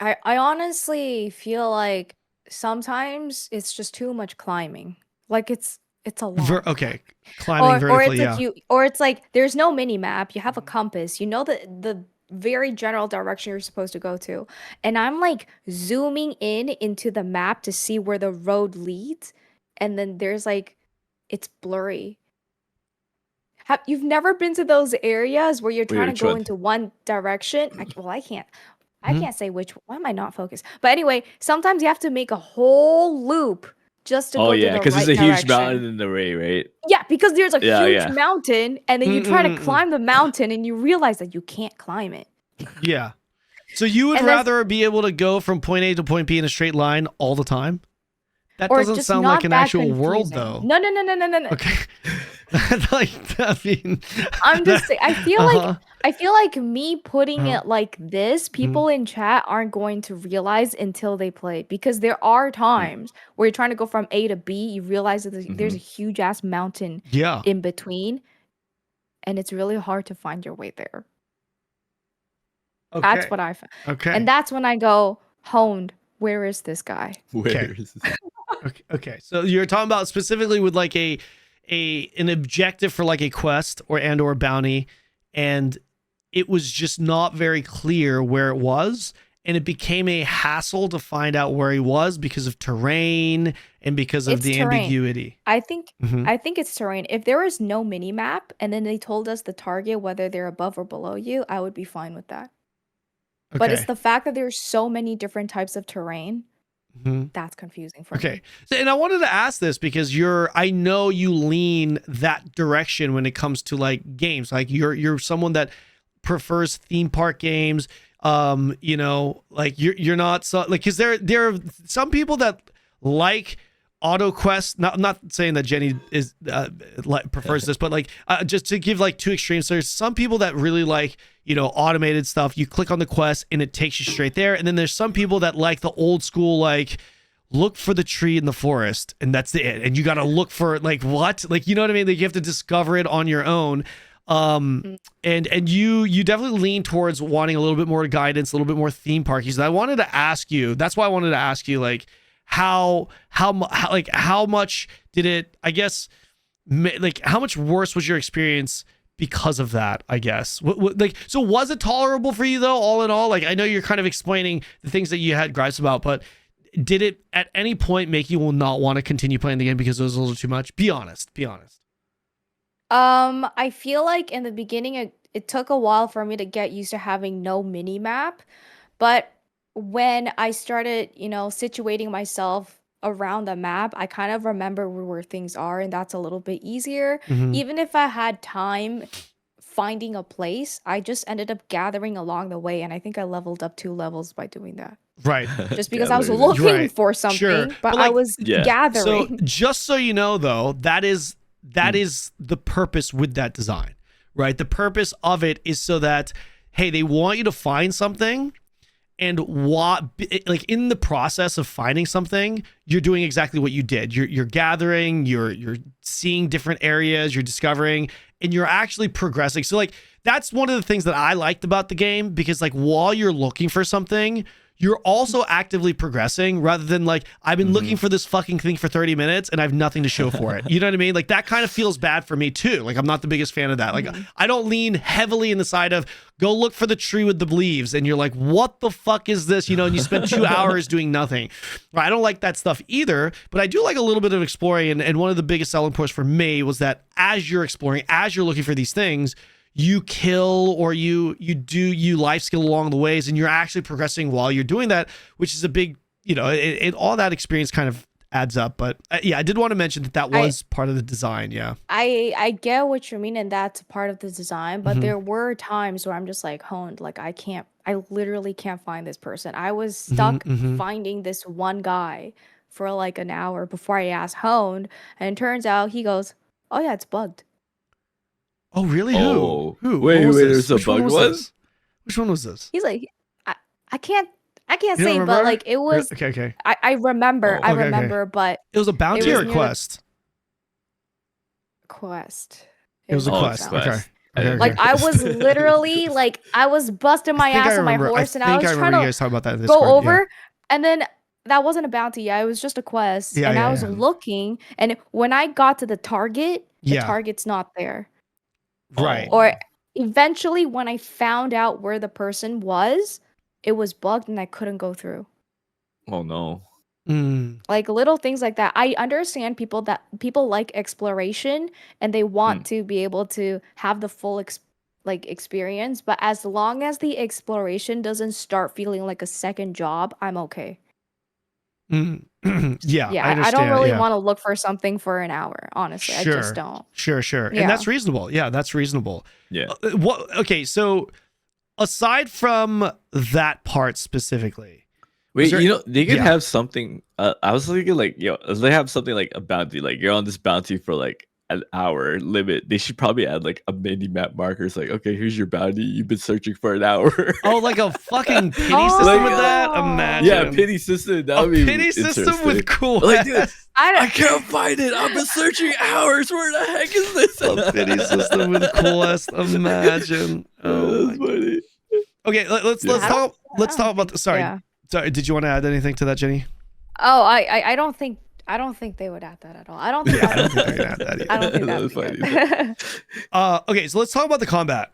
I honestly feel like sometimes it's just too much climbing. Like it's a lot. Okay, climbing vertically, it's yeah. like it's like there's no mini map. You have a compass. You know the very general direction you're supposed to go to. And I'm like zooming into the map to see where the road leads, and then there's like it's blurry. You've never been to those areas where you're trying Which to go one? into one direction? I can't say which. Why am I not focused? But anyway, sometimes you have to make a whole loop just to Oh go to yeah, the because right there's a huge direction. mountain in the way, right? Yeah, because there's a Yeah, huge yeah. mountain, and then you try to Mm-mm-mm. climb the mountain, and you realize that you can't climb it. Yeah. So you would And that's- rather be able to go from point A to point B in a straight line all the time? That Or doesn't just sound not like an that actual world, confusing. though. No. Okay. I mean, I'm just saying. I feel like me putting Uh-huh. it like this, people in chat aren't going to realize until they play, because there are times where you're trying to go from A to B, you realize that there's a huge ass mountain Yeah. in between, and it's really hard to find your way there. Okay. That's what I found. Okay. And that's when I go, honed, where is this guy? Where is this? Okay. So you're talking about specifically with like an objective for like a quest or bounty, and it was just not very clear where it was, and it became a hassle to find out where he was because of terrain and because of It's the terrain. ambiguity. I think Mhm. it's terrain. If there was no mini map and then they told us the target, whether they're above or below you, I would be fine with that. But it's Okay. the fact that there's so many different types of terrain Mhm. that's confusing for me. Okay. So, and I wanted to ask this because I know you lean that direction when it comes to like games. Like you're someone that prefers theme park games. Like you're not so like, cause there are some people that like auto quest. I'm not saying that Jenny is prefers this, but like just to give like two extremes. There's some people that really like, you know, automated stuff. You click on the quest and it takes you straight there. And then there's some people that like the old school, like look for the tree in the forest and that's it. And you got to look for like what, like, you know what I mean? Like you have to discover it on your own. And you definitely lean towards wanting a little bit more guidance, a little bit more theme parky. So I wanted to ask you, that's why I wanted to ask you, like, how much did it, I guess, like how much worse was your experience because of that, I guess? Like, so was it tolerable for you though, all in all? Like, I know you're kind of explaining the things that you had gripes about, but did it at any point make you not want to continue playing the game because it was a little too much? Be honest. I feel like in the beginning, it took a while for me to get used to having no mini map, but when I started, situating myself around the map, I kind of remember where things are, and that's a little bit easier. Mhm. Even if I had time finding a place, I just ended up gathering along the way, and I think I leveled up 2 levels by doing that. Right. Just because I was Gathering. looking Right. for something, Sure. but But, I like, was Yeah. So gathering. just so you know though, that is the purpose with that design, right? The purpose of it is so that, hey, they want you to find something, and what, like in the process of finding something, you're doing exactly what you did. You're gathering, you're seeing different areas, you're discovering, and you're actually progressing. So like that's one of the things that I liked about the game, because like while you're looking for something, you're also actively progressing, rather than like, I've been looking for this fucking thing for 30 minutes and I have nothing to show for it. You know what I mean? Like that kind of feels bad for me too. Like I'm not the biggest fan of that. Like I don't lean heavily in the side of go look for the tree with the leaves and you're like, what the fuck is this? You know, and you spend 2 hours doing nothing. I don't like that stuff either, but I do like a little bit of exploring. And one of the biggest selling points for me was that as you're exploring, as you're looking for these things, you kill or you life skill along the ways, and you're actually progressing while you're doing that, which is a big, all that experience kind of adds up. But yeah, I did want to mention that was part of the design. Yeah. I get what you mean, and that's part of the design, but Mhm. there were times where I'm just like, honed, like I literally can't find this person. I was stuck finding this one guy for like an hour before I asked honed, and it turns out he goes, oh yeah, it's bugged. Oh, really? Oh. Who? Wait, What was this? there's a Which one bug was one? this? Which one was this? He's like, I can't You don't say, but remember? like it was. Okay. I remember, Oh. I Okay. remember, but It was a bounty was or a near the- quest? quest. It was a Oh, quest. it's Okay. quest. Okay. Like I was literally like I was busting my ass on my horse, and I was trying you to guys talking about that in go Discord. over, and then that wasn't a bounty. Yeah, it was just a quest, Yeah, and yeah, I was yeah. looking, and when I got to the target, the Yeah. target's not there. Right. Oh. Or eventually, when I found out where the person was, it was bugged, and I couldn't go through. Oh no. Mm. Like little things like that. I understand people like exploration, and they want to be able to have the full experience, but as long as the exploration doesn't start feeling like a second job, I'm okay. Mm. Yeah, Yeah, I I understand. don't really yeah. want to look for something for an hour, honestly. I just don't. Sure. Yeah. And that's reasonable. Yeah, that's reasonable. Yeah. Okay, so aside from that part specifically, Wait, there- they could yeah. have something. I was thinking like, they have something like a bounty. Like you're on this bounty for like an hour limit. They should probably add like a mini map marker. It's like, okay, here's your bounty. You've been searching for an hour. oh, like a fucking pity Oh. system with that? Like, Imagine. Yeah, pity system. That A would be pity system with interesting. cool. Like, dude, I I don't. can't find it. I've been searching hours. Where the heck is this? A pity system with quest. Imagine. Oh, That's my- funny. okay, let's Yeah. talk. Let's I talk don't about. Sorry, Yeah. sorry. Did you want to add anything to that, Jenny? Oh, I don't think they would add that at all. I don't think. Yeah, I don't that think they're gonna add that either. I don't think That that'd was be funny. good. Okay, so let's talk about the combat.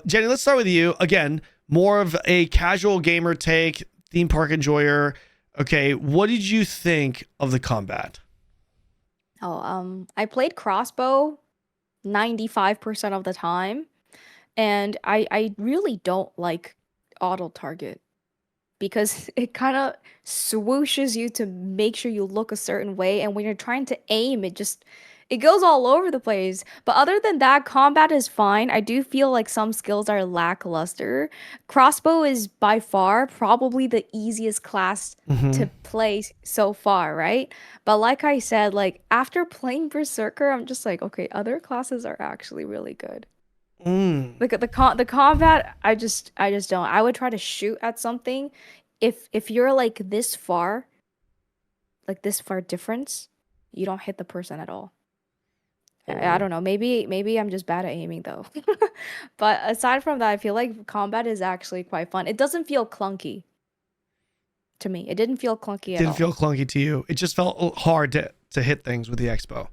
Jenny, let's start with you. Again, more of a casual gamer take, theme park enjoyer. Okay, what did you think of the combat? I played crossbow 95% of the time, and I really don't like auto target because it kind of swooshes you to make sure you look a certain way, and when you're trying to aim, it goes all over the place. But other than that, combat is fine. I do feel like some skills are lackluster. Crossbow is by far probably the easiest class Mm-hmm. to play so far, right? But like I said, like after playing Berserker, I'm just like, okay, other classes are actually really good. Mm. Like the combat, I just don't. I would try to shoot at something if you're like this far difference, you don't hit the person at all. I Oh. don't know. Maybe I'm just bad at aiming though. But aside from that, I feel like combat is actually quite fun. It doesn't feel clunky to me. It didn't feel clunky at Didn't all. feel clunky to you. It just felt hard to hit things with the expo.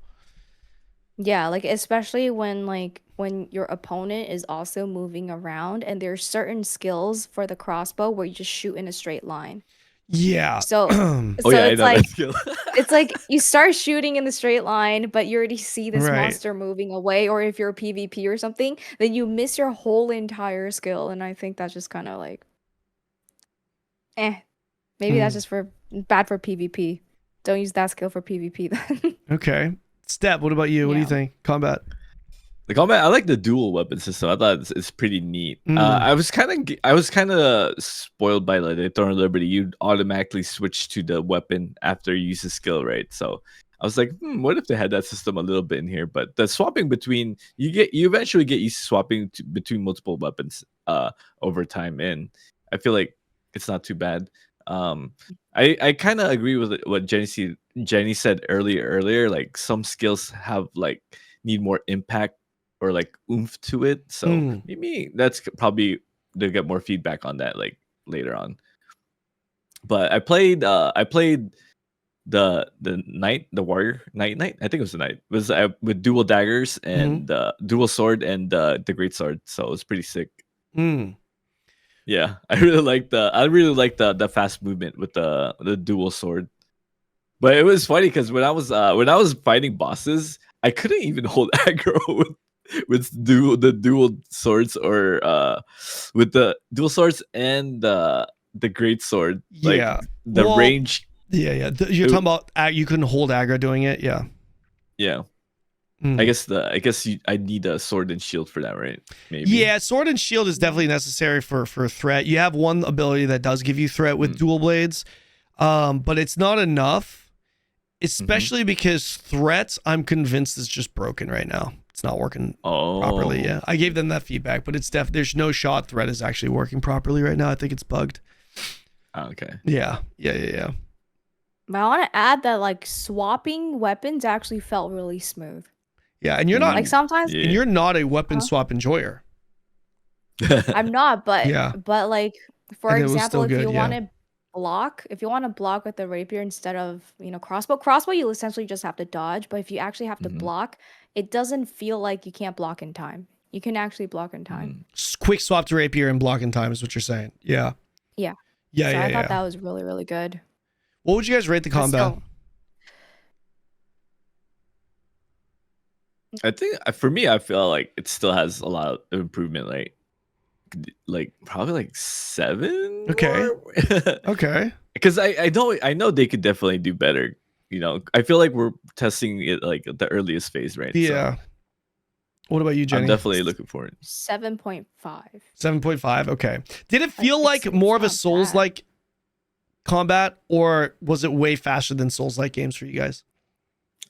Yeah, like especially when your opponent is also moving around and there's certain skills for the crossbow where you just shoot in a straight line. Yeah. So Oh so yeah, I it's know that like skill. it's like you start shooting in the straight line, but you already see this Right. monster moving away, or if you're a PvP or something, then you miss your whole entire skill. And I think that's just kind of like, eh, maybe that's Hmm. just for bad for PvP. Don't use that skill for PvP then. Okay. Step, what about you? What do you Yeah. think? Combat. The combat, I like the dual weapon system. I thought it's pretty neat. Mm. I was kind of spoiled by like the Eternal Liberty. You'd automatically switch to the weapon after you use the skill, right? So I was like, what if they had that system a little bit in here? But the swapping between you eventually get used to swapping between multiple weapons over time, and I feel like it's not too bad. I kind of agree with what Jenny said earlier. Like some skills have like need more impact or like oomph to it. So Mm. maybe that's probably they'll get more feedback on that like later on. But I played the knight, the warrior knight. I think it was the knight. It was with dual daggers and dual sword and the great sword. So it was pretty sick. Mm. Yeah, I really like the fast movement with the dual sword. But it was funny because when I was fighting bosses, I couldn't even hold aggro with the dual swords or with the dual swords and the great sword. Like Yeah. the Well, range. yeah. You're talking about you couldn't hold aggro doing it. Yeah. Yeah, Mm. I guess I need a sword and shield for that, right? Maybe. Yeah, sword and shield is definitely necessary for threat. You have one ability that does give you threat with dual blades, but it's not enough, especially because threats, I'm convinced, is just broken right now. It's not working properly. Yeah, I gave them that feedback, but it's there's no shot threat is actually working properly right now. I think it's bugged. Okay. Yeah. But I want to add that like swapping weapons actually felt really smooth. Yeah, and you're not Like sometimes and you're not a weapon swap enjoyer. I'm not, Yeah. but like for And it was example, still if good, you yeah. want to block with the rapier instead of, crossbow you essentially just have to dodge, but if you actually have to block, it doesn't feel like you can't block in time. You can actually block in time. Quick swap to rapier and block in time is what you're saying. Yeah. Yeah. Yeah, So yeah, I thought yeah. that was really, really good. What would you guys rate the But combat? still, I think for me, I feel like it still has a lot of improvement. Like probably like 7. Okay. More. Okay. Because I know they could definitely do better. I feel like we're testing it like at the earliest phase, right? Yeah. So What about you, I'm Jenny? definitely looking for it. 7.5. 7.5. Okay. Did it Like, feel like more of a not bad. Souls-like combat, or was it way faster than Souls-like games for you guys?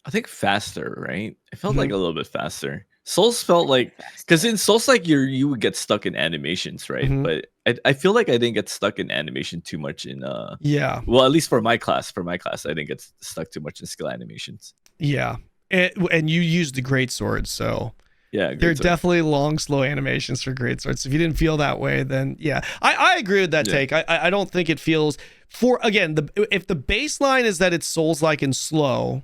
I think faster, right? It felt like a little bit faster. Souls felt like because in Souls like you would get stuck in animations, right? But I feel like I didn't get stuck in animation too much in Yeah. well, at least for my class, I didn't get stuck too much in skill animations. Yeah. And you used the great sword, so Yeah, there are definitely long, slow animations for great swords. If you didn't feel that way, then yeah, I agree with that take. I don't think it feels if the baseline is that it's Souls-like and slow,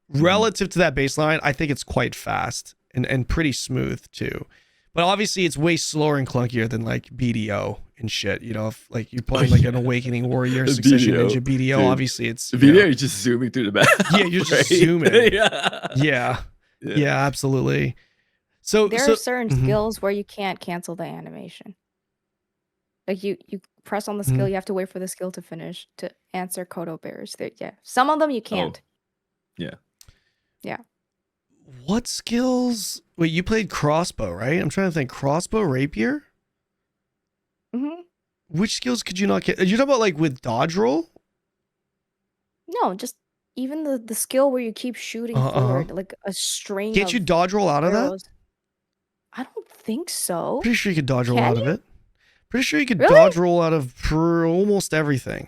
relative to that baseline, I think it's quite fast and pretty smooth too. But obviously, it's way slower and clunkier than like BDO and shit. If like you're playing like an Awakening Warrior, Succession Ninja BDO, dude, obviously it's BDO. You're just zooming through the map. Yeah, you're just zooming. Yeah, absolutely. So there are certain skills where you can't cancel the animation. Like you press on the skill, you have to wait for the skill to finish to answer Kodo bears. Yeah, some of them you can't. Yeah. What skills? Wait, you played crossbow, right? I'm trying to think. Crossbow, rapier. Hmm. Which skills could you not get? Are you talking about like with dodge roll? No, just even the skill where you keep shooting Uh-huh. forward, like a string Can't of you dodge roll out of that? arrows. I don't think so. Pretty sure you could dodge roll Can out of it. Pretty sure you could Really? dodge roll out of almost everything.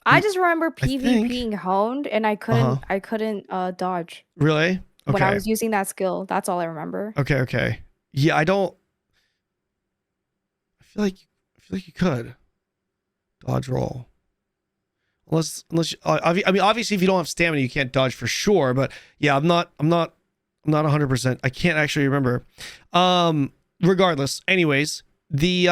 I just remember I think. PvPing honed, and I couldn't dodge Really? when I Okay. was using that skill. That's all I remember. Okay. Yeah, I don't. I feel like you could dodge roll. Unless I mean, obviously, if you don't have stamina, you can't dodge for sure. But yeah, I'm not 100%. I can't actually remember. Regardless, anyways, the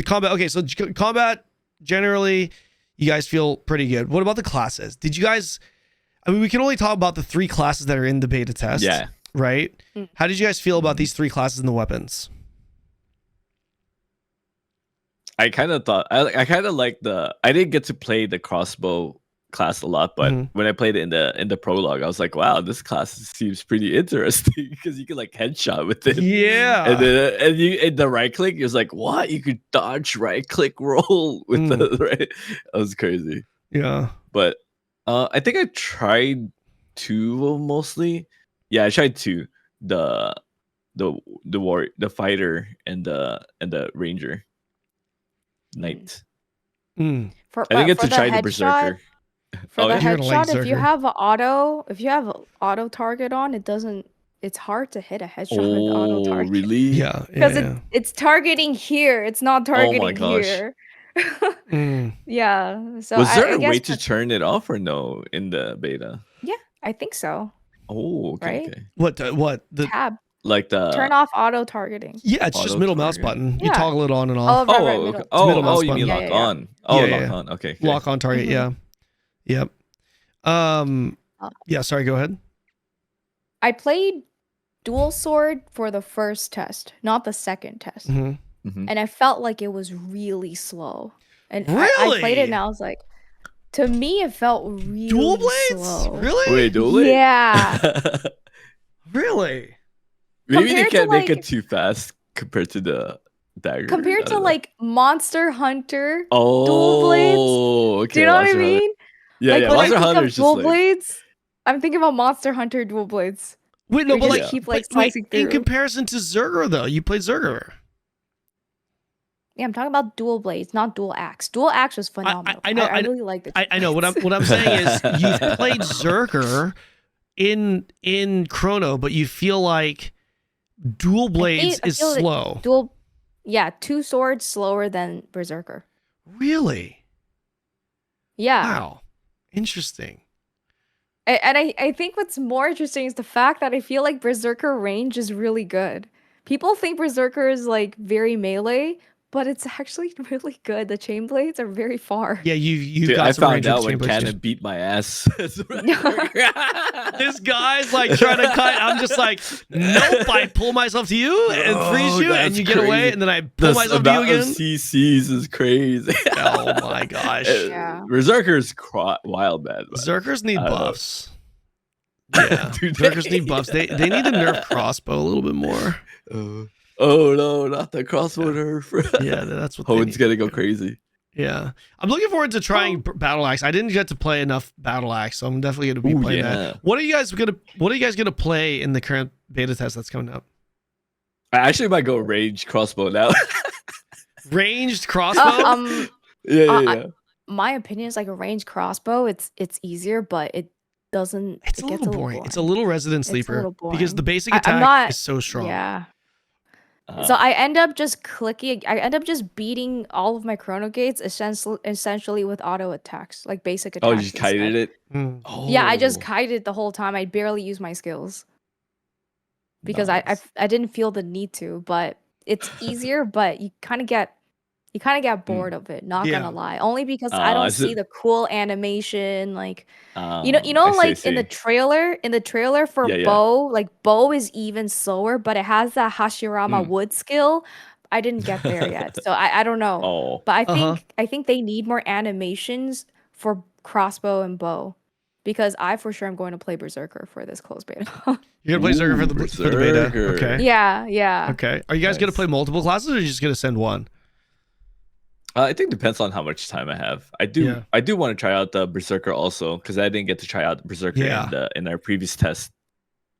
combat. Okay, so combat generally, you guys feel pretty good. What about the classes? Did you guys? I mean, we can only talk about the 3 classes that are in the beta test. Yeah. Right. Mm. How did you guys feel about these 3 classes and the weapons? I kind of thought I kind of like I didn't get to play the crossbow class a lot, but Mhm. when I played it in the prologue, I was like, wow, this class seems pretty interesting because you can like headshot with it. Yeah. And then and the right click, it was like, what? You could dodge right click roll with the right. That was crazy. Yeah. But I think I tried 2 of them mostly. Yeah, I tried 2. The fighter and the ranger knight. Mm. For, I didn't get for to try the headshot- berserker. For the You're gonna like headshot, if you Berserker. have auto target on, it's hard to hit a headshot with auto Oh, target. really? Yeah. Because Yeah. it's targeting here. It's not Oh my targeting gosh. here. Mm. Yeah. So Was there I a way guess to turn it off or no in the beta? yeah, I think so. Oh, okay, Right? okay. What the? Tab. Like the Turn off auto targeting. Yeah, it's just auto middle mouse target. button. You Yeah. toggle it on and Oh, off. right, Oh, right, okay. middle. middle mouse You mean button. lock Yeah. on? Oh, Yeah, lock yeah. on. Okay. Lock on target. Mhm. Yeah. Yep. Yeah. Sorry. Go ahead. I played dual sword for the first test, not the second test. Hmm. Mhm. And I felt like it was really slow. And I played it and I was like, to me, it felt really Dual blades? slow. Really? Wait, dual blade? Yeah. Really? Maybe they Compared to, can't make it like- too fast compared to the dagger. Compared I to don't know. like Monster Hunter oh, dual blades. Okay, Do you know what I Monster Hunter. mean? Yeah, like yeah. when Monster I think Hunter of is dual just like blades, I'm thinking about Monster Hunter dual blades. Wait, no, We but just like, keep, like, but wait, slicing in through. comparison to Zerger, though, you played Zerger. Yeah, I'm talking about dual blades, not dual axe. Dual axe was phenomenal. I know, I really liked it. I know. What I'm saying is, you've played Zerger in Chrono, but you feel like dual blades I is feel like slow. Yeah, 2 swords slower than Berserker. Really? Yeah. Wow. Interesting. And I think what's more interesting is the fact that I feel like Berserker range is really good. People think Berserker is like very melee, but it's actually really good. The chain blades are very far. Yeah, you Dude, got I some found range with out the when chain blades. Kanon beat my ass. This guy's like trying to cut. I'm just like, nope. I pull myself to you and freeze you, and that's you get away, crazy. and then I pull The myself to you amount of again. CCs is crazy. Oh my gosh. Yeah. Berserker's wild, man. Zerkers need I don't know. buffs. Yeah, Do Zerkers they? need buffs. They need to nerf crossbow a little bit more. Oh no, not the crossbow nerf. Yeah, that's what they Hohen's need. gonna go crazy. Yeah, I'm looking forward to trying Battle Axe. I didn't get to play enough Battle Axe, so I'm definitely going to be Ooh, playing yeah. that. What are you guys gonna play in the current beta test that's coming up? I actually might go range crossbow now. Ranged crossbow. yeah. My opinion is like a ranged crossbow. It's easier, but it doesn't. It's it a gets little boring. It's a little Resident It's a Sleeper little because boring. the basic I'm attack not- is so strong. Yeah. Uh, So I end up just clicking. I end up just beating all of my chrono gates essentially with auto attacks, like basic attacks. oh, you just kited it. Mm. Oh. Yeah, I just kited the whole time. I barely use my skills because Nice. I didn't feel the need to. But it's easier. But you kind of get bored of it. Not Yeah. gonna lie, only because I don't is it- see the cool animation. Like I like see, in the I see. trailer for Yeah, yeah. bow, like bow is even slower, but it has that Hashirama Mm. wood skill. I didn't get there yet, so I don't know. Oh, But Uh-huh. I think they need more animations for crossbow and bow. because I for sure am going to play Berserker for this closed beta. You're gonna play Zerker for the beta. Berserker. Okay. Yeah. Okay. Are you guys gonna play multiple classes, or are you just gonna send one? I think it depends on how much time I have. I do want to try out the Berserker also, because I didn't get to try out the Berserker in our previous test.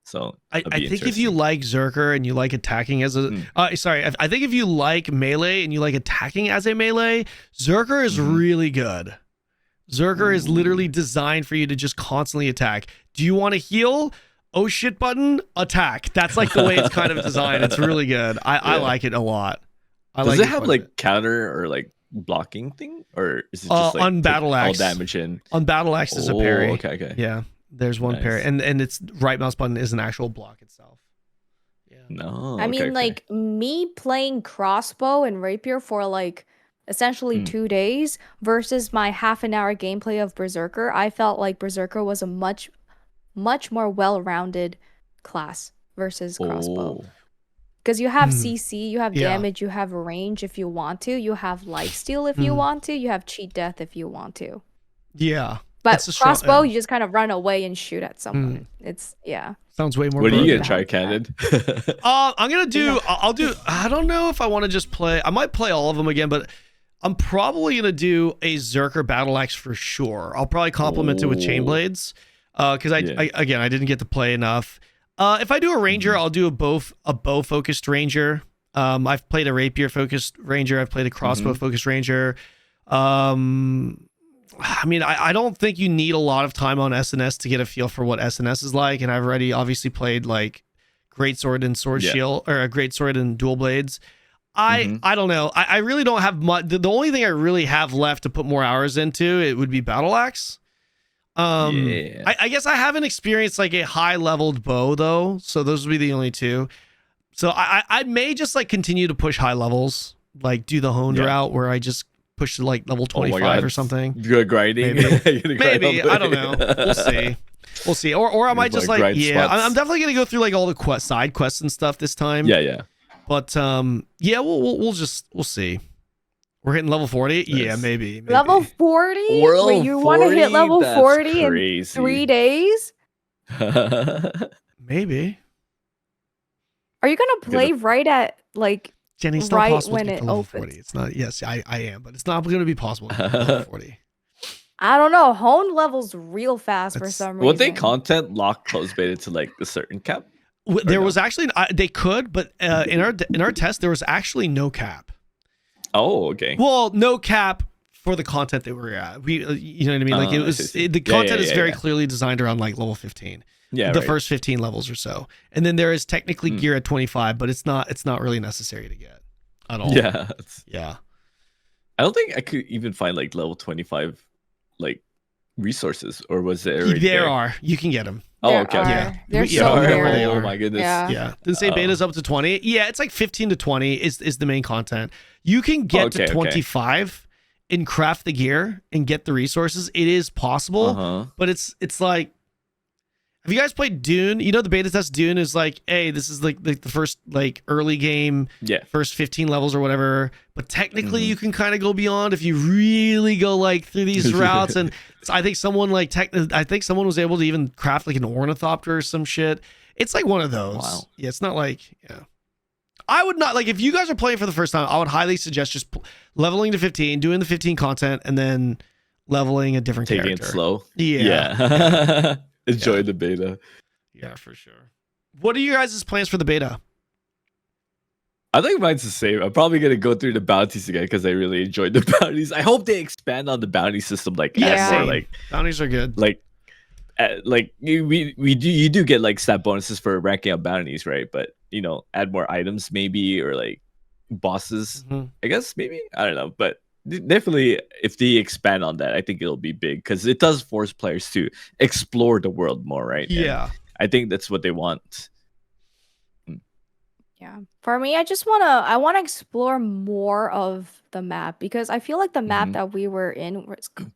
So I think if you like Zerker and you like attacking as a I think if you like melee and you like attacking as a melee, Zerker is really good. Zerker is literally designed for you to just constantly attack. Do you want to heal? Oh shit button, attack. That's like the way it's kind of designed. It's really good. I like it a lot. Does it have like counter or like blocking thing, or is it just like on battle axe? All damage in? On battle axe is a parry. Okay. Yeah, there's one parry, and its right mouse button is an actual block itself. Yeah. No. I mean, like me playing crossbow and rapier for like essentially 2 days versus my half an hour gameplay of Berserker. I felt like Berserker was a much more well-rounded class versus crossbow. Because you have CC, you have damage, you have range if you want to, you have lifesteal if you want to, you have cheat death if you want to. Yeah. But crossbow, you just kind of run away and shoot at someone. It's sounds way more. What are you gonna try, Kanon? I'm gonna do. I'll do. I don't know if I want to just play. I might play all of them again, but I'm probably gonna do a Zerker battle axe for sure. I'll probably complement it with chain blades, because I didn't get to play enough. If I do a ranger, I'll do a bow focused ranger. I've played a rapier focused ranger. I've played a crossbow focused ranger. I mean, I don't think you need a lot of time on SNS to get a feel for what SNS is like, and I've already obviously played like greatsword and sword shield, or a greatsword and dual blades. I don't know. I really don't have much. The only thing I really have left to put more hours into it would be battle axe. I guess I haven't experienced like a high leveled bow though, so those would be the only two. So I may just like continue to push high levels, like do the honed route where I just push to like level 25 or something. Good grinding. Maybe. I don't know. We'll see. Or I might just like I'm definitely gonna go through like all the side quests and stuff this time. Yeah. But we'll see. We're hitting level 40? Yeah, maybe. Level 40? Wait, you want to hit level 40 in 3 days? Maybe. Are you going to play right at, like, Jenny, it's not possible when to get to level 40. It's not, yes, I am, but it's not going to be possible to get to level 40. I don't know. Honed levels real fast for some reason. Would they content lock close beta to, like, a certain cap? There was actually, they could, but in our test, there was actually no cap. Oh, okay. Well, no cap for the content that we're at. You know what I mean? Like the content is very clearly designed around like level 15. Yeah, the first 15 levels or so, and then there is technically gear at 25, but it's not really necessary to get at all. Yeah. I don't think I could even find like level 25 like resources, or was it already there? Are you can get them. Oh, okay. Yeah, they're so rare. Oh my goodness. Yeah. Didn't say beta's up to 20. Yeah, it's like 15 to 20 is the main content. You can get to 25 and craft the gear and get the resources. It is possible, but it's like, have you guys played Dune? You know, the beta test Dune is like, hey, this is like the first like early game, first 15 levels or whatever. But technically, you can kind of go beyond if you really go like through these routes. And so I think someone was able to even craft like an ornithopter or some shit. It's like one of those. Wow. Yeah, it's not like I would not like, if you guys are playing for the first time, I would highly suggest just leveling to 15, doing the 15 content, and then leveling a different character. Taking it slow. Yeah. Enjoy the beta. Yeah, for sure. What are you guys' plans for the beta? I think mine's the same. I'm probably gonna go through the bounties again because I really enjoyed the bounties. I hope they expand on the bounty system. Like, more, like bounties are good. Like you do get like stat bonuses for ranking up bounties, right? But you know, add more items maybe, or like bosses. I guess maybe, I don't know, but definitely if they expand on that, I think it'll be big because it does force players to explore the world more, right? Yeah, and I think that's what they want. Yeah, for me, I want to explore more of the map, because I feel like the map that we were in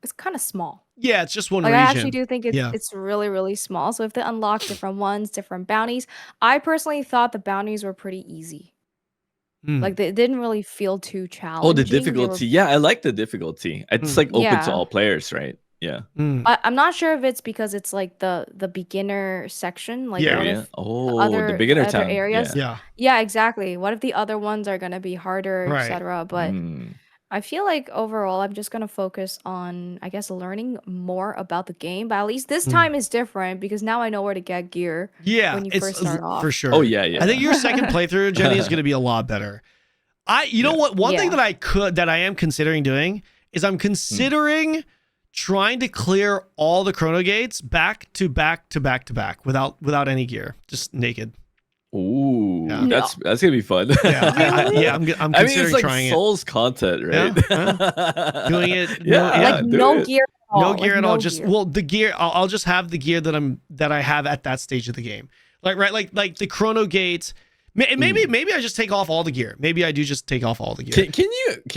it's kind of small. Yeah, it's just one like, region. I actually do think it's really, really small. So if they unlock different ones, different bounties, I personally thought the bounties were pretty easy. Like, they didn't really feel too challenging. Oh, the difficulty. Yeah, I like the difficulty. It's like open to all players, right? Yeah. I'm not sure if it's because it's like the beginner section, like Yeah. what Yeah. if Oh, the beginner other town. areas, Yeah. yeah, exactly. What if the other ones are gonna be harder, Right. etc. But Mm. I feel like overall, I'm just gonna focus on, I guess, learning more about the game. But at least this time is different because now I know where to get gear Yeah, when you it's first start for off. sure. Oh yeah, I think yeah. your second playthrough, Jenny, is going to be a lot better. You know Yeah. what? One thing Yeah. that I am considering doing is I'm Hmm. considering trying to clear all the chrono gates back to back to back to back without any gear, just naked. Ooh, Yeah. No. that's gonna be fun. Yeah, Really? I'm I mean, considering it's like trying Souls content, right? Doing it. Yeah, Like do no it. gear at all. No Like, gear at all. no Just gear. well, the gear. I'll just have the gear that I have at that stage of the game. Like the chrono gates. Maybe I just take off all the gear. Maybe I do just take off all the gear. Can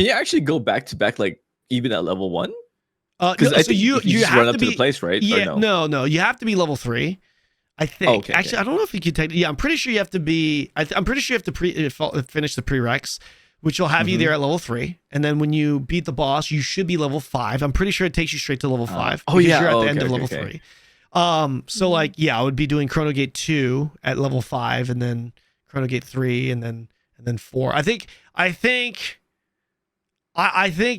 you actually go back to back like even at level 1? Because No, I so think you just have run to up to be the place, right? Yeah, Or no? no, you have to be level 3. I think. Oh, okay, Actually, okay. I don't know if you could take. Yeah, I'm pretty sure you have to be. I'm pretty sure you have to finish the prereqs, which will have you there at level 3. And then when you beat the boss, you should be level 5. I'm pretty sure it takes you straight to level 5. oh, because yeah. you're at Oh, the end okay, of okay, level okay. 3. So like, yeah, I would be doing Chrono Gate 2 at level 5, and then Chrono Gate 3, and then 4. I think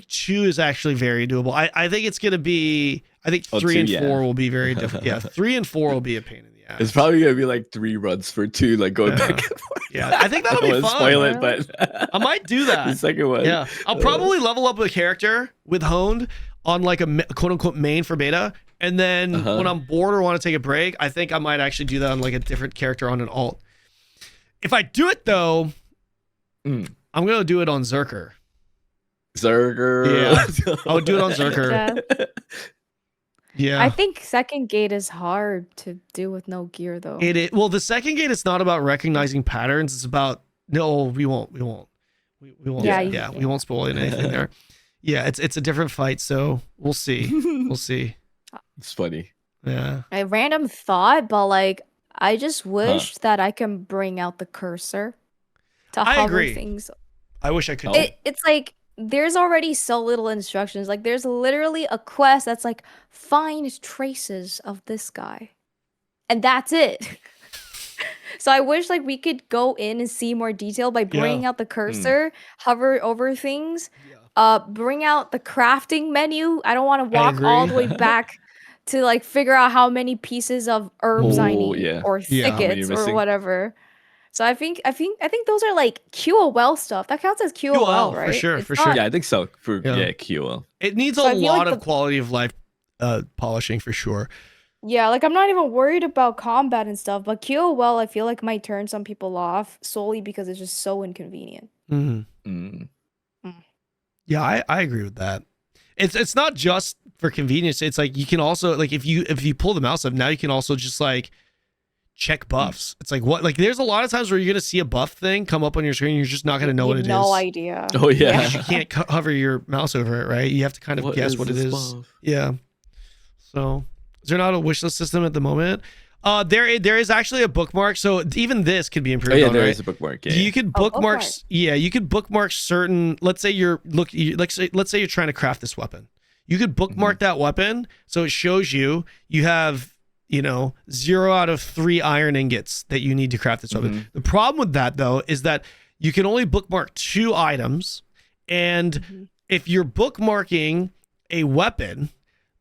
2 is actually very doable. I think it's gonna be. I think 3 2, and 4 yeah. will be very different. Yeah, 3 and 4 will be a pain in the ass. It's probably gonna be like 3 runs for 2, like going Yeah. back and forth. Yeah, I think that'll I don't be wanna fun. spoil Really? it, but I might do the that. second one. Yeah, I'll probably level up a character with honed on like a quote unquote main for beta, and then when I'm bored or want to take a break, I think I might actually do that on like a different character on an alt. If I do it though, I'm gonna do it on Zerker. Zerger. Yeah, I would do it on Zerker. Yeah. Yeah, I think second gate is hard to do with no gear though. Well, the second gate, it's not about recognizing patterns. It's about we won't. We won't. Yeah, We won't spoil anything there. Yeah, it's a different fight, so we'll see. We'll see. It's funny. Yeah. A random thought, but like I just wish that I can bring out the cursor to I hover agree. things. I wish I could. It's like there's already so little instructions. Like there's literally a quest that's like find traces of this guy. And that's it. So I wish like we could go in and see more detail by bringing out the cursor, hover over things, bring out the crafting menu. I don't want to walk all the way back to like figure out how many pieces of herbs I need or Yeah. How many thickets you're or missing. whatever. So I think those are like QOL stuff. That counts as QOL, right? for sure, It's for sure. not- Yeah, I think so. For Yeah. QOL. It needs So a I feel lot like of quality of life polishing for sure. Yeah, like I'm not even worried about combat and stuff, but QOL I feel like might turn some people off solely because it's just so inconvenient. Yeah, I agree with that. It's not just for convenience. It's like you can also like if you pull the mouse up now, you can also just like check buffs. It's like what, like there's a lot of times where you're gonna see a buff thing come up on your screen, and you're just not gonna know You what have it is. no idea. Oh yeah. You can't hover your mouse over it, right? You have to kind of guess what it this is. buff? Yeah. So is there not a wishlist system at the moment? There is actually a bookmark. So even this could be improved. Oh yeah, on, there right? is a bookmark. Yeah. You could bookmark. you could bookmark certain. Let's say let's say you're trying to craft this weapon. You could bookmark that weapon, so it shows you have 0 out of 3 iron ingots that you need to craft this weapon. The problem with that though is that you can only bookmark 2 items, and if you're bookmarking a weapon,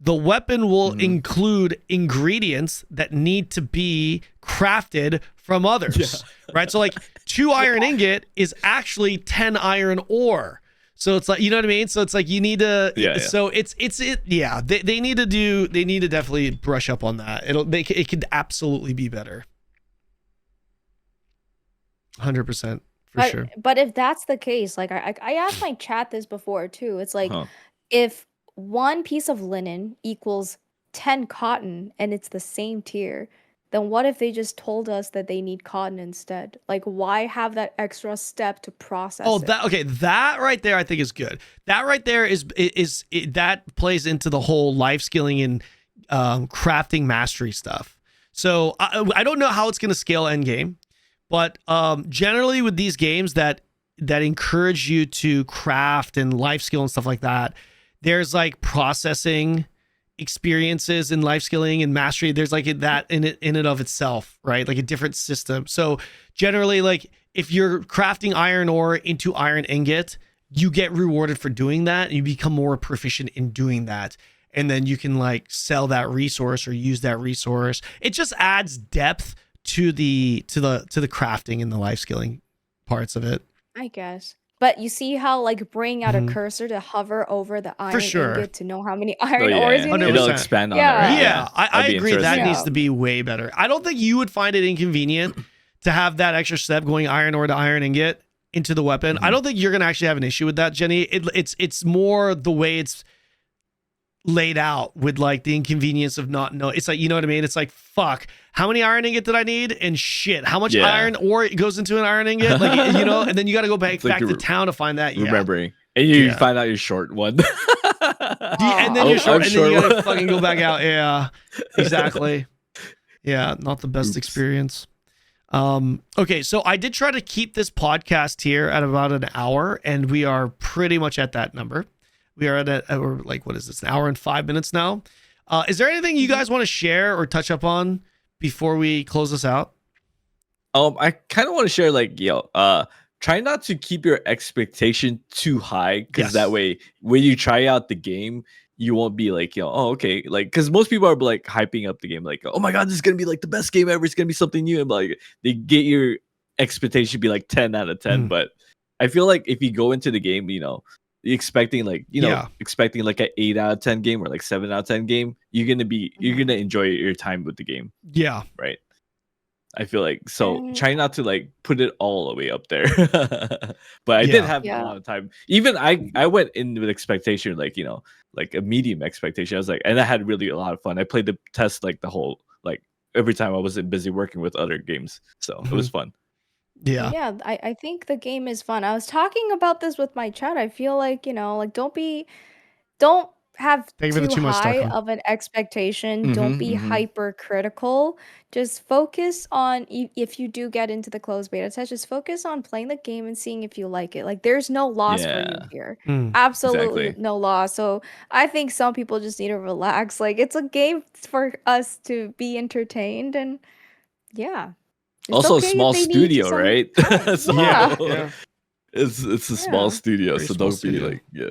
the weapon will include ingredients that need to be crafted from others, right? So like 2 iron ingot is actually 10 iron ore. So it's like, you know what I mean? So it's like you need to, so they need to definitely brush up on that. It could absolutely be better. 100% for sure. But if that's the case, like I asked my chat this before too. It's like if 1 piece of linen equals 10 cotton and it's the same tier, then what if they just told us that they need cotton instead? Like, why have that extra step to process it? That right there I think is good. That right there is that plays into the whole life skilling and crafting mastery stuff. So I don't know how it's going to scale endgame, but generally with these games that encourage you to craft and life skill and stuff like that, there's like processing experiences in life skilling and mastery, there's like that in and of itself, right? Like a different system. So generally, like if you're crafting iron ore into iron ingot, you get rewarded for doing that, and you become more proficient in doing that. And then you can like sell that resource or use that resource. It just adds depth to the crafting and the life skilling parts of it. I guess. But you see how like bringing out Mhm. a cursor to hover over the iron sure. ingot to know how many Oh, iron yeah, ores yeah. you 100%. need? It'll expand on Yeah. it, right? Yeah, I That'd be agree. That interesting. needs to be way better. I don't think you would find it inconvenient to have that extra step going iron ore to iron ingot into the weapon. I Mhm. don't think you're gonna actually have an issue with that, Jenny. It's more the way it's laid out with like the inconvenience of not know. It's like, you know what I mean? It's like, fuck, how many iron ingot did I need? And shit, how much Yeah. iron ore goes into an iron ingot? Like, you know, and then you got to go back It's like to town to find that. Yeah. Remembering. And you Yeah. find out you're short one. And then Oh, you're short, I'm and then you sure. gotta fucking go back out. Yeah, exactly. Yeah, not the best Oops. experience. Okay, so I did try to keep this podcast here at about an hour, and we are pretty much at that number. We are or like, what is this, an hour and 5 minutes now? Is there anything you guys want to share or touch up on before we close this out? I kind of want to share, like, try not to keep your expectation too high, because Yes. that way, when you try out the game, you won't be like, oh, okay, like, because most people are like hyping up the game, like, oh my god, this is gonna be like the best game ever. It's gonna be something new, and like they get your expectation to be like 10 out of 10. Mm. But I feel like if you go into the game, expecting like expecting like an 8 out of 10 game or like 7 out of 10 game, you're gonna enjoy your time with the game, Yeah, right? I feel like, so And- try not to like put it all the way up there. But I Yeah. did have Yeah. a lot of time. Even I went in with expectation, like, like a medium expectation. I was like, and I had really a lot of fun. I played the test like the whole, like every time I wasn't busy working with other games, so it was fun. yeah, Yeah, I think the game is fun. I was talking about this with my chat. I feel like, like don't have Thank you for the too too much, high Stockholm. of an expectation. Don't Mhm, be mhm. hypercritical. Just focus on if you do get into the closed beta test, just focus on playing the game and seeing if you like it. Like there's no loss for you Yeah. here. Mm. Absolutely Exactly. no loss. So I think some people just need to relax. Like it's a game for us to be entertained, and yeah. It's Also, okay a if small they need studio, some right? time. So Yeah. yeah. it's a Yeah. small studio, Very so small don't studio. be like, yeah.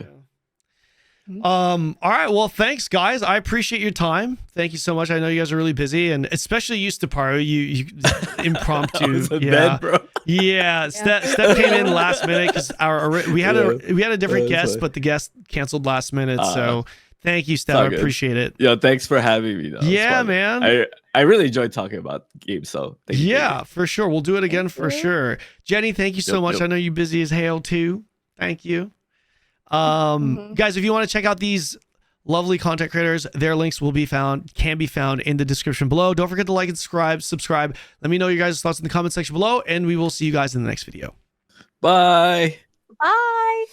All right. Well, thanks, guys. I appreciate your time. Thank you so much. I know you guys are really busy, and especially you, Staparu. You I impromptu. was in Yeah. bed, bro. Yeah. Steph came in last minute because we had a different Yeah, guest, fine. but the guest canceled last minute. So thank you, Steph. all I good. appreciate it. Yo, thanks for having me. Though. It was Yeah, fun. man. I really enjoyed talking about games. So thank you. Yeah, for sure. We'll do it again for you. sure. Jenny, thank you so Yep, much. yep. I know you're busy as hell too. Thank you. Mhm. Guys, if you want to check out these lovely content creators, their links can be found in the description below. Don't forget to like and subscribe. Let me know your guys' thoughts in the comment section below, and we will see you guys in the next video. Bye. Bye.